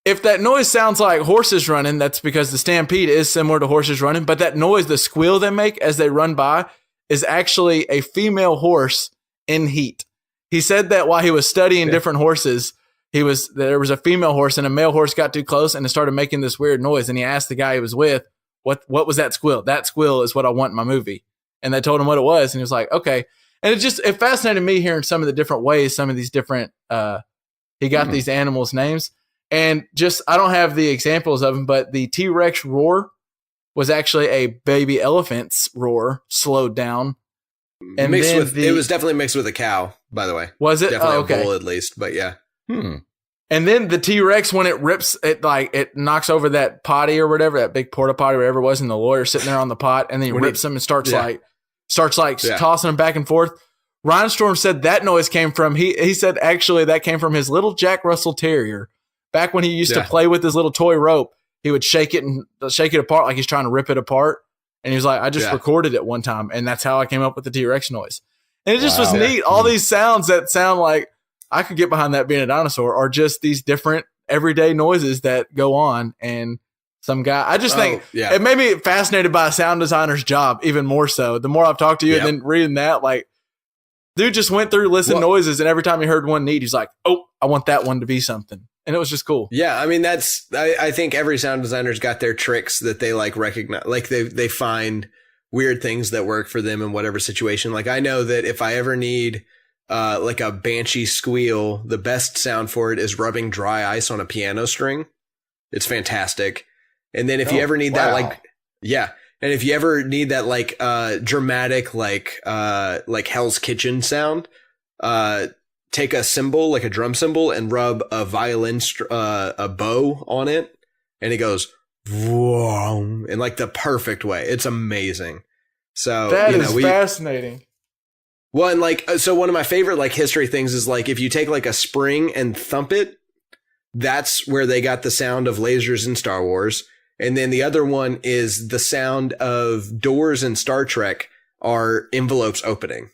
If that noise sounds like horses running, that's because the stampede is similar to horses running. But that noise, the squeal they make as they run by, is actually a female horse in heat. He said that while he was studying different horses, there was a female horse and a male horse got too close and it started making this weird noise. And he asked the guy he was with, what was that squeal? That squeal is what I want in my movie. And they told him what it was. And he was like, okay. And it fascinated me hearing some of the different ways, some of these different, he got these animals' names. And just, I don't have the examples of them, but the T-Rex roar was actually a baby elephant's roar slowed down. And it was definitely mixed with a cow, by the way. Was it? Definitely okay. a bull at least, but yeah. And then the T-Rex, when it rips, it knocks over that potty or whatever, that big porta potty, whatever it was, and the lawyer sitting there on the pot, and then he rips them and starts tossing them back and forth. Rydstrom said that noise came from, he said actually that came from his little Jack Russell Terrier. Back when he used to play with his little toy rope, he would shake it apart like he's trying to rip it apart. And he was like, I just recorded it one time, and that's how I came up with the T-Rex noise. And it just was neat. All these sounds that sound like I could get behind that being a dinosaur are just these different everyday noises that go on. And some guy, I just think it made me fascinated by a sound designer's job even more so. The more I've talked to you and then reading that, like, dude just went through listening noises, and every time he heard one neat, he's like, oh, I want that one to be something. And it was just cool. Yeah, I mean, I think every sound designer's got their tricks that they like recognize. Like they find weird things that work for them in whatever situation. Like I know that if I ever need like a banshee squeal, the best sound for it is rubbing dry ice on a piano string. It's fantastic. And then if you ever need that, like, and if you ever need that like dramatic like Hell's Kitchen sound, take a cymbal, like a drum cymbal, and rub a violin, a bow on it, and it goes vroom, in like the perfect way. It's amazing. So that is fascinating. Well, and like, so one of my favorite like history things is like if you take like a spring and thump it, that's where they got the sound of lasers in Star Wars. And then the other one is the sound of doors in Star Trek are envelopes opening.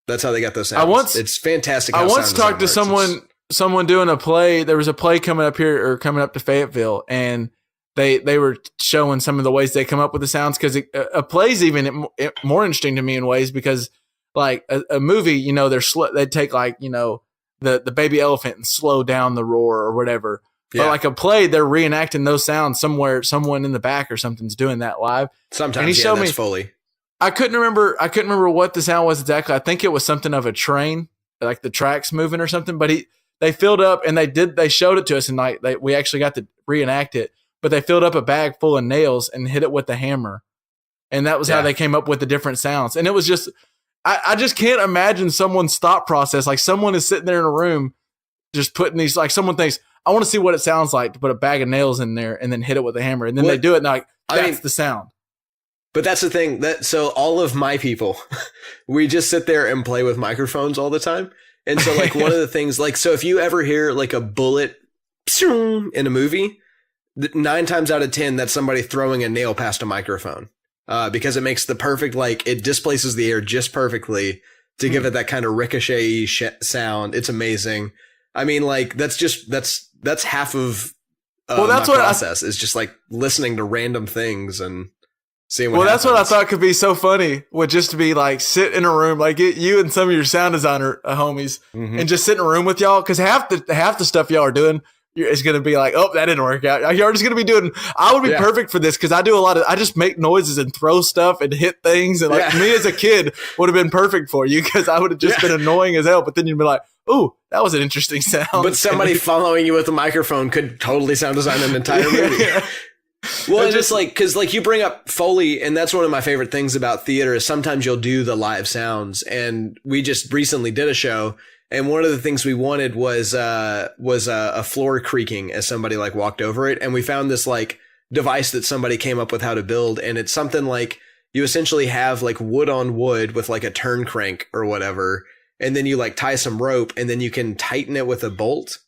That's how they got those sounds. It's fantastic. I once talked to someone doing a play. There was a play coming up to Fayetteville, and they were showing some of the ways they come up with the sounds, because a play's even more interesting to me in ways, because like a movie, they take like, the baby elephant and slow down the roar or whatever. Yeah. But like a play, they're reenacting those sounds somewhere, someone in the back or something's doing that live. Sometimes, and he showed me Foley. I couldn't remember what the sound was exactly. I think it was something of a train, like the tracks moving or something. But they filled up, and they showed it to us, and like we actually got to reenact it. But they filled up a bag full of nails and hit it with the hammer, and that was how they came up with the different sounds. And it was just, I just can't imagine someone's thought process. Like someone is sitting there in a room, just putting these, like someone thinks, I want to see what it sounds like to put a bag of nails in there and then hit it with a hammer, and then they do it, and like that's the sound. But that's the thing, so all of my people, we just sit there and play with microphones all the time. And so like one of the things, like, so if you ever hear like a bullet in a movie, 9 times out of 10, that's somebody throwing a nail past a microphone, because it makes the perfect, like it displaces the air just perfectly to give it that kind of ricochet sound. It's amazing. I mean, like that's half of my process is just like listening to random things and seeing what happens. That's what I thought could be so funny, would just to be like sit in a room, like get you and some of your sound designer homies, and just sit in a room with y'all, because half the stuff y'all are doing is going to be like, oh, that didn't work out. You're just going to be doing. I would be perfect for this, because I do I just make noises and throw stuff and hit things, and like me as a kid would have been perfect for you, because I would have just been annoying as hell. But then you'd be like, ooh, that was an interesting sound. But somebody following you with a microphone could totally sound design an entire movie. Well, it's just like, because like you bring up Foley, and that's one of my favorite things about theater is sometimes you'll do the live sounds. And we just recently did a show, and one of the things we wanted was a floor creaking as somebody like walked over it. And we found this like device that somebody came up with how to build, and it's something like you essentially have like wood on wood with like a turn crank or whatever, and then you like tie some rope, and then you can tighten it with a bolt.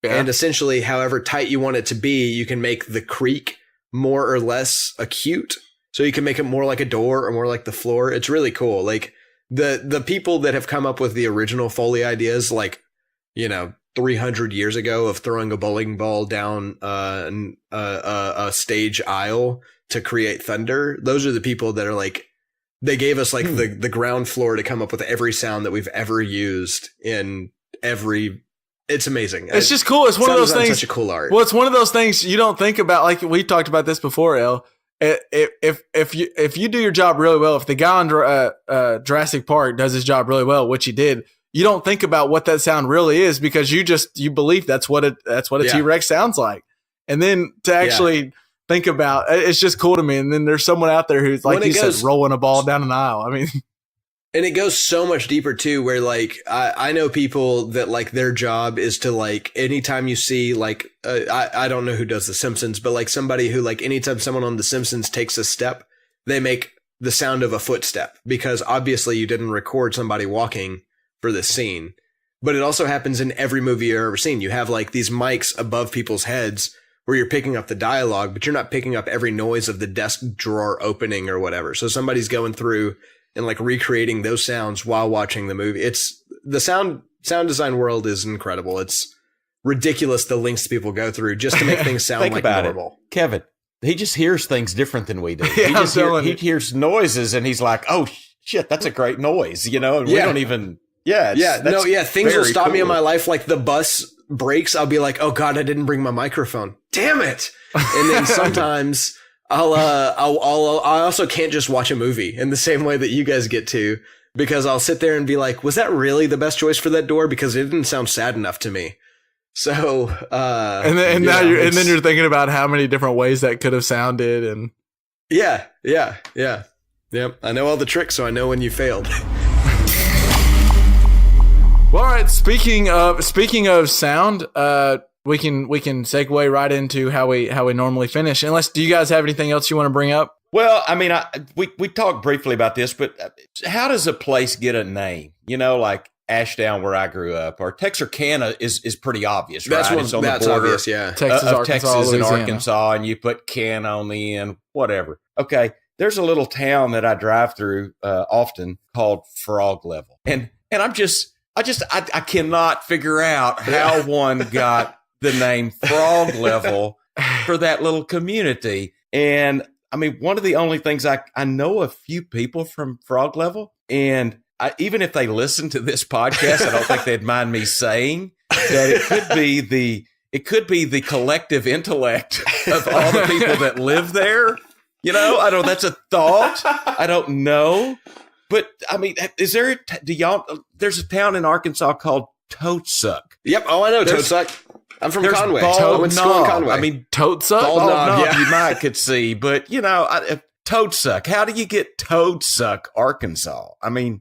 And essentially, however tight you want it to be, you can make the creak more or less acute. So you can make it more like a door or more like the floor. It's really cool. Like the people that have come up with the original Foley ideas, like, 300 years ago of throwing a bowling ball down a stage aisle to create thunder. Those are the people that are like, they gave us like the ground floor to come up with every sound that we've ever used in every. It's amazing. It's just cool. It's one of those things. Such a cool art. Well, it's one of those things you don't think about. Like we talked about this before, El. If you do your job really well, if the guy on Jurassic Park does his job really well, which he did, you don't think about what that sound really is because you believe that's what a T-Rex sounds like. And then to actually think about it's just cool to me. And then there's someone out there who's like you said, rolling a ball down an aisle. I mean, and it goes so much deeper too, where like I know people that like their job is to like anytime you see like I don't know who does The Simpsons, but like somebody who like anytime someone on The Simpsons takes a step, they make the sound of a footstep because obviously you didn't record somebody walking for this scene. But it also happens in every movie you've ever seen. You have like these mics above people's heads where you're picking up the dialogue, but you're not picking up every noise of the desk drawer opening or whatever. So somebody's going through and like recreating those sounds while watching the movie. It's the sound design world is incredible. It's ridiculous the lengths people go through just to make things sound Think like about normal. It. Kevin, he just hears things different than we do. Yeah, he hears noises and he's like, oh shit, that's a great noise, and we don't even. Things will stop me in my life. Like the bus brakes, I'll be like, oh God, I didn't bring my microphone. Damn it. And then sometimes I also can't just watch a movie in the same way that you guys get to, because I'll sit there and be like, was that really the best choice for that door? Because it didn't sound sad enough to me. So, and then you're thinking about how many different ways that could have sounded. And yeah. I know all the tricks, so I know when you failed. Well, all right. Speaking of sound, we can segue right into how we normally finish. Do you guys have anything else you want to bring up? Well, I mean, we talked briefly about this, but how does a place get a name? Like Ashdown, where I grew up, or Texarkana is pretty obvious, right? It's on the border, obvious, yeah. Texas and Arkansas, and you put Can on the end, whatever. Okay, there's a little town that I drive through often called Frog Level, and I cannot figure out how one got the name Frog Level for that little community. And I mean, one of the only things I know a few people from Frog Level, and even if they listen to this podcast, I don't think they'd mind me saying that it could be the collective intellect of all the people that live there. I don't. That's a thought. I don't know. But I mean, is there? There's a town in Arkansas called Toadsuck. Yep. Oh, I know Toadsuck. I'm from Conway. I went to school in Conway. I mean, Toadsuck. Bald Knob, yeah. You might could see, but Toadsuck. How do you get Toadsuck, Arkansas? I mean,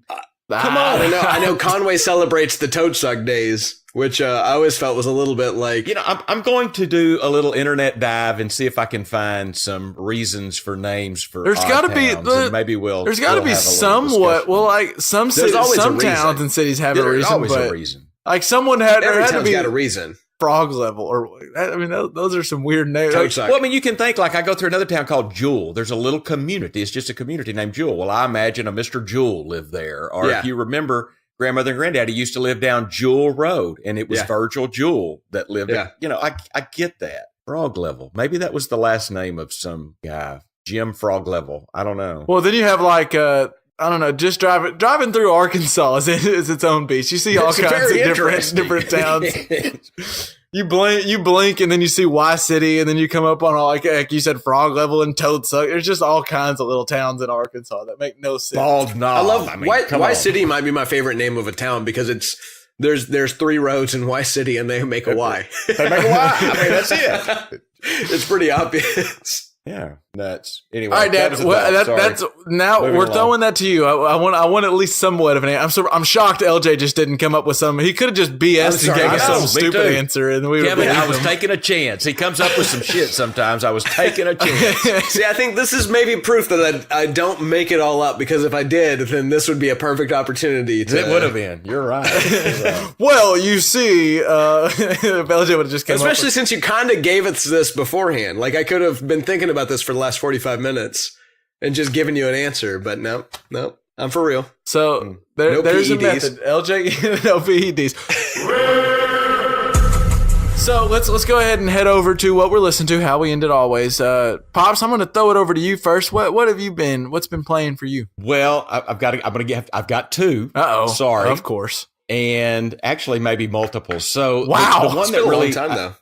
come on. I know. Conway celebrates the Toadsuck days, which I always felt was a little bit like. I'm going to do a little internet dive and see if I can find some reasons for names for. There's got to be maybe There's got to be somewhat. Well, like some towns and cities have a reason. Always but a reason. Like someone had Every to be got a reason. Frog Level, or I mean, those are some weird names. Well, I mean, you can think like I go through another town called Jewel. There's a little community. It's just a community named Jewel. Well, I imagine a Mr. Jewel lived there. Or if you remember, grandmother and granddaddy used to live down Jewel Road, and it was Virgil Jewel that lived there. I get that. Frog Level. Maybe that was the last name of some guy. Jim Frog Level. I don't know. Well, then you have like I don't know, just driving through Arkansas is its own beast. You see all kinds of different towns. You blink, and then you see Y City, and then you come up on like you said, Frog Level and Toadsuck. There's just all kinds of little towns in Arkansas that make no sense. Bald Knob. I love Y City. Might be my favorite name of a town because there's 3 roads in Y City, and they make a Y. They make a Y. I mean, that's it. It's pretty obvious. Yeah. Nuts. Anyway, All right, Dad. That's now Moving we're along. throwing that to you. I want at least somewhat of an answer. I'm shocked LJ just didn't come up with some. He could have just BS and gave I us know, some me stupid too. answer, and we would Kevin, I was him. taking a chance. He comes up with some shit sometimes. I was taking a chance. See, I think this is maybe proof that I don't make it all up, because if I did, then this would be a perfect opportunity to. It would have been. You're right. You're right. Well, you see, if LJ would have just come Especially up since you kind of gave us this beforehand. Like, I could have been thinking about this for the last 45 minutes and just given you an answer, but no, I'm for real. so No there's a PEDs. method. LJ, no PEDs. So let's go ahead and head over to what we're listening to. How we end it always. Pops, I'm going to throw it over to you first. What have you been? What's been playing for you? Well, I've got two. Uh-oh. Sorry. Of course. And actually maybe multiple. So Wow. the one It's that been a really long time, though.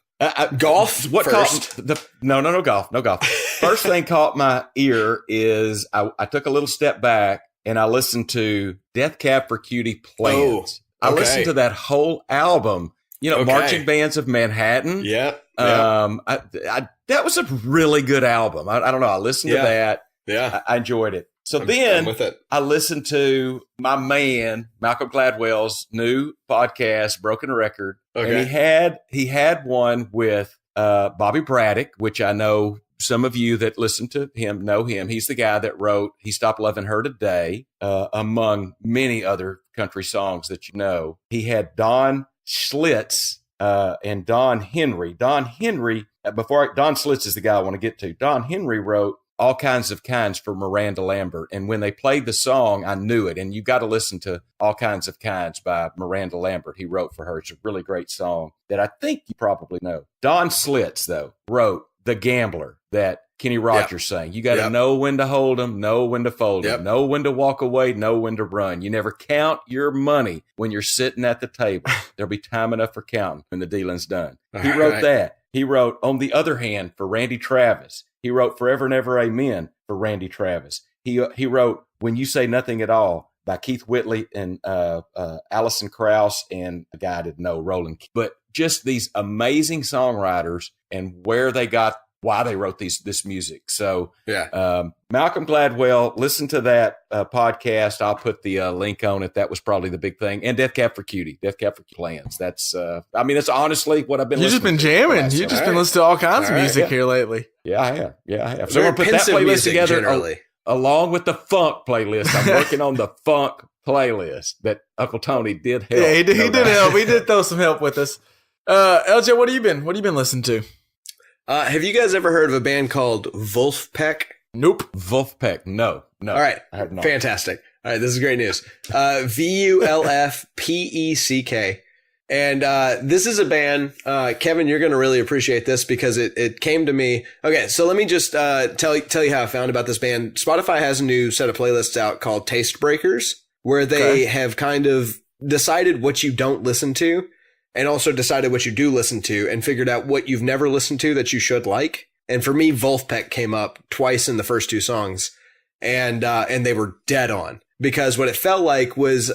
golf. What first. caught no golf. First thing caught my ear is I took a little step back and I listened to Death Cab for Cutie Plans. Oh, I okay. listened to that whole album. You know, Okay. Marching Bands of Manhattan. Yeah. That was a really good album. I don't know. I listened to Yeah. that. Yeah. I enjoyed it. So I'm then with it. I listened to my man Malcolm Gladwell's new podcast, Broken Record, Okay. and he had one with Bobby Braddock, which I know some of you that listen to him know him. He's the guy that wrote "He Stopped Loving Her Today," among many other country songs that you know. He had Don Schlitz and Don Henry. Don Schlitz is the guy I want to get to. Don Henry wrote All Kinds of Kinds for Miranda Lambert. And when they played the song, I knew it. And you got to listen to All Kinds of Kinds by Miranda Lambert. He wrote for her. It's a really great song that I think you probably know. Don Schlitz, though, wrote The Gambler that Kenny Rogers sang. You got to know when to hold them, know when to fold them, know when to walk away, know when to run. You never count your money when you're sitting at the table. There'll be time enough for counting when the dealing's done. He wrote that. He wrote On the Other Hand for Randy Travis. He wrote Forever and Ever Amen for Randy Travis. He wrote When You Say Nothing at All by Keith Whitley and Alison Krauss and a guy I didn't know, Roland. But just these amazing songwriters and why they wrote this music. So Malcolm Gladwell, listen to that podcast. I'll put the link on it. That was probably the big thing. And Death Cab for Cutie Plans. That's that's honestly what I've been You've just listening been to. jamming. You've just been listening to all kinds of music here lately. Yeah, I have. Yeah, I have. So Very I'm going to put that pensive playlist music, together generally. along with the funk playlist. I'm working on the funk playlist that Uncle Tony did help. Yeah, he did no doubt. help. He did throw some help with us. LJ, what have you been listening to? Have you guys ever heard of a band called Wolfpack? Nope. Wolfpack. No. All right. I have not. Fantastic. All right. This is great news. Vulfpeck. And this is a band, Kevin, you're going to really appreciate this because it came to me. Okay, so let me just tell you how I found about this band. Spotify has a new set of playlists out called Taste Breakers, where they have kind of decided what you don't listen to and also decided what you do listen to and figured out what you've never listened to that you should like. And for me, Wolfpack came up twice in the first two songs, and they were dead on. Because what it felt like was,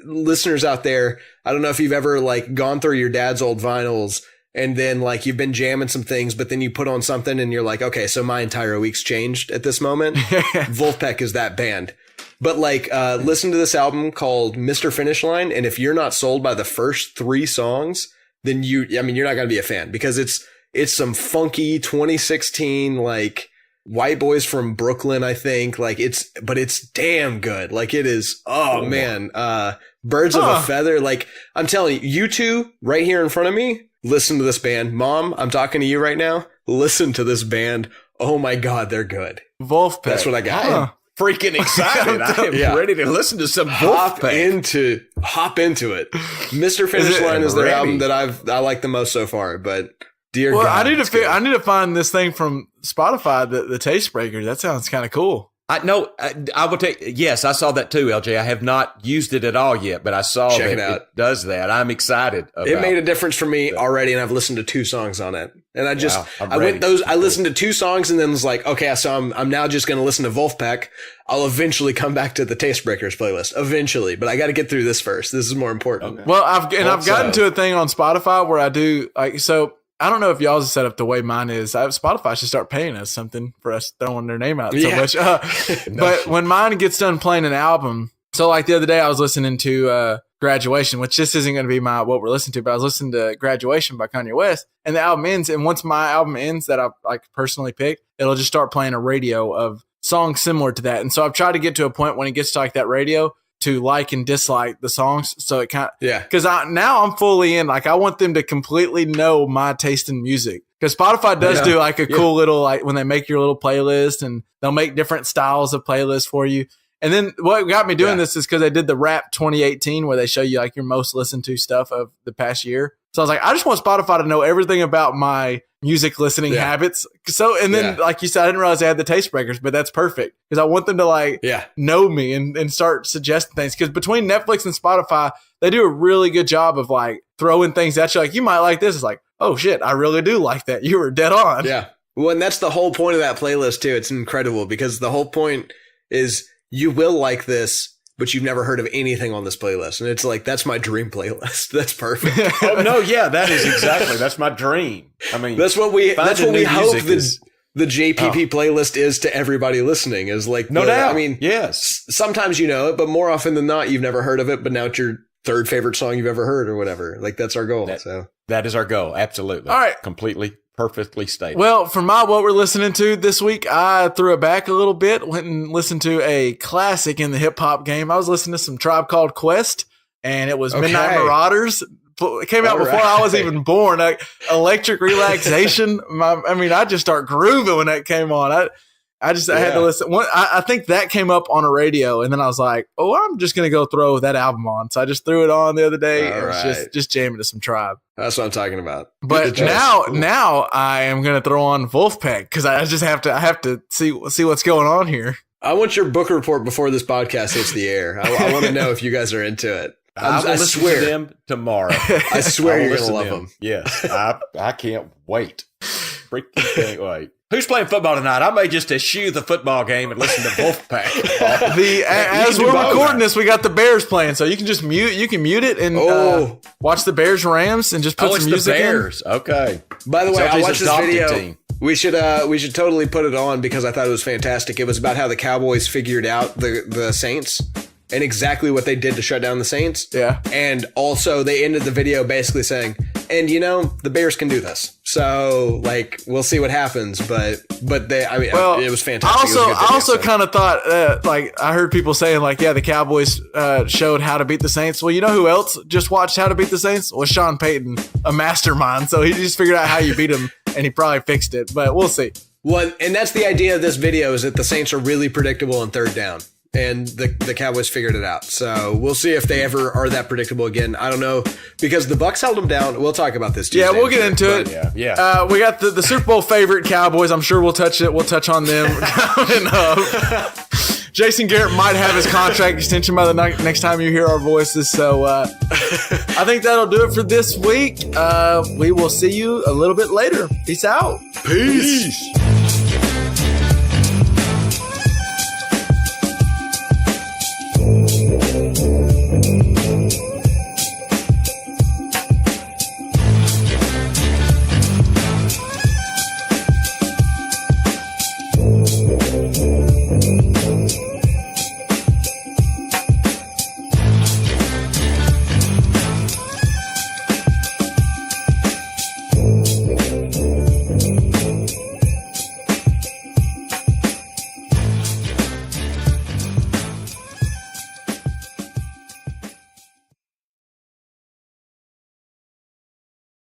listeners out there, I don't know if you've ever like gone through your dad's old vinyls and then like you've been jamming some things, but then you put on something and you're like, okay, so my entire week's changed at this moment. Wolfpack is that band. But like, listen to this album called Mr. Finish Line. And if you're not sold by the first three songs, then you're not going to be a fan because it's some funky 2016, like, white boys from Brooklyn, I think. Like but it's damn good. Like it is. Oh man. Birds of a Feather. Like I'm telling you two right here in front of me, listen to this band. Mom, I'm talking to you right now. Listen to this band. Oh my God, they're good. Wolfpack. That's what I got. Freaking excited. I am ready to listen to some Hop Wolfpack. hop into it. Mr. Finish Line is their album that I like the most so far, but dear God. I need to find this thing from Spotify, the Taste Breaker. That sounds kind of cool. I will take. Yes, I saw that too, LJ. I have not used it at all yet, but I saw Check that it out. it does that. I'm excited. It made a difference for me already, and I've listened to two songs on it. And I ready. listened to two songs and then was like, okay, so I'm now just going to listen to Wolfpack. I'll eventually come back to the Taste Breakers playlist eventually, but I got to get through this first. This is more important. Well, I've gotten to a thing on Spotify where I do like, so I don't know if y'all's is set up the way mine is. Spotify should start paying us something for us throwing their name out so much. But when mine gets done playing an album, so like the other day I was listening to Graduation, which this isn't going to be what we're listening to, but I was listening to Graduation by Kanye West, and the album ends. And once my album ends that I like personally picked, it'll just start playing a radio of songs similar to that. And so I've tried to get to a point when it gets to like that radio to like and dislike the songs. So it kind of, because now I'm fully in, like I want them to completely know my taste in music. Because Spotify does do like a cool little, like when they make your little playlist and they'll make different styles of playlists for you. And then what got me doing this is because they did the Rap 2018 where they show you like your most listened to stuff of the past year. So I was like, I just want Spotify to know everything about my music listening habits. So, and then like you said, I didn't realize they had the taste breakers, but that's perfect because I want them to like know me and start suggesting things. Because between Netflix and Spotify, they do a really good job of like throwing things at you. Like you might like this. It's like, oh shit, I really do like that. You were dead on. Yeah. Well, and that's the whole point of that playlist too. It's incredible because the whole point is you will like this, but you've never heard of anything on this playlist. And it's like, that's my dream playlist. That's perfect. That is exactly. That's my dream. I mean, that's what we hope the JPP playlist is to everybody listening is like, no doubt. I mean, yes, sometimes you know it, but more often than not, you've never heard of it, but now it's your third favorite song you've ever heard or whatever. Like that's our goal. That is our goal. Absolutely. All right. Completely. Perfectly stated. Well, for what we're listening to this week, I threw it back a little bit, went and listened to a classic in the hip hop game. I was listening to some Tribe Called Quest, and it was Midnight Marauders. It came out before I was even born. Electric Relaxation. I just start grooving when that came on. I had to listen. I think that came up on a radio, and then I was like, "Oh, I'm just gonna go throw that album on." So I just threw it on the other day. It was just jamming to some Tribe. That's what I'm talking about. But now I am gonna throw on Wolfpack because I just have to see what's going on here. I want your book report before this podcast hits the air. I want to know if you guys are into it. I swear to them tomorrow. I swear you're gonna love them. Yes, I can't wait. Freaking can't wait. Who's playing football tonight? I may just eschew the football game and listen to Wolfpack. As we're recording this, we got the Bears playing, so you can just mute it and watch the Bears Rams and just put some music in. Bears. Okay. By the way, I watched this video. Team. We should totally put it on because I thought it was fantastic. It was about how the Cowboys figured out the Saints and exactly what they did to shut down the Saints. Yeah. And also they ended the video basically saying, and the Bears can do this. So like, we'll see what happens. But it was fantastic. I also kind of thought, like I heard people saying like, yeah, the Cowboys showed how to beat the Saints. Well, you know who else just watched how to beat the Saints? Was Sean Payton, a mastermind. So he just figured out how you beat them and he probably fixed it, but we'll see. Well, and that's the idea of this video is that the Saints are really predictable on third down. And the Cowboys figured it out. So we'll see if they ever are that predictable again. I don't know because the Bucs held them down. We'll talk about this Tuesday. Yeah, we'll get into it. Yeah. We got the Super Bowl favorite Cowboys. I'm sure we'll touch it. We'll touch on them coming up. Jason Garrett might have his contract extension by the next time you hear our voices. So I think that'll do it for this week. We will see you a little bit later. Peace out. Peace.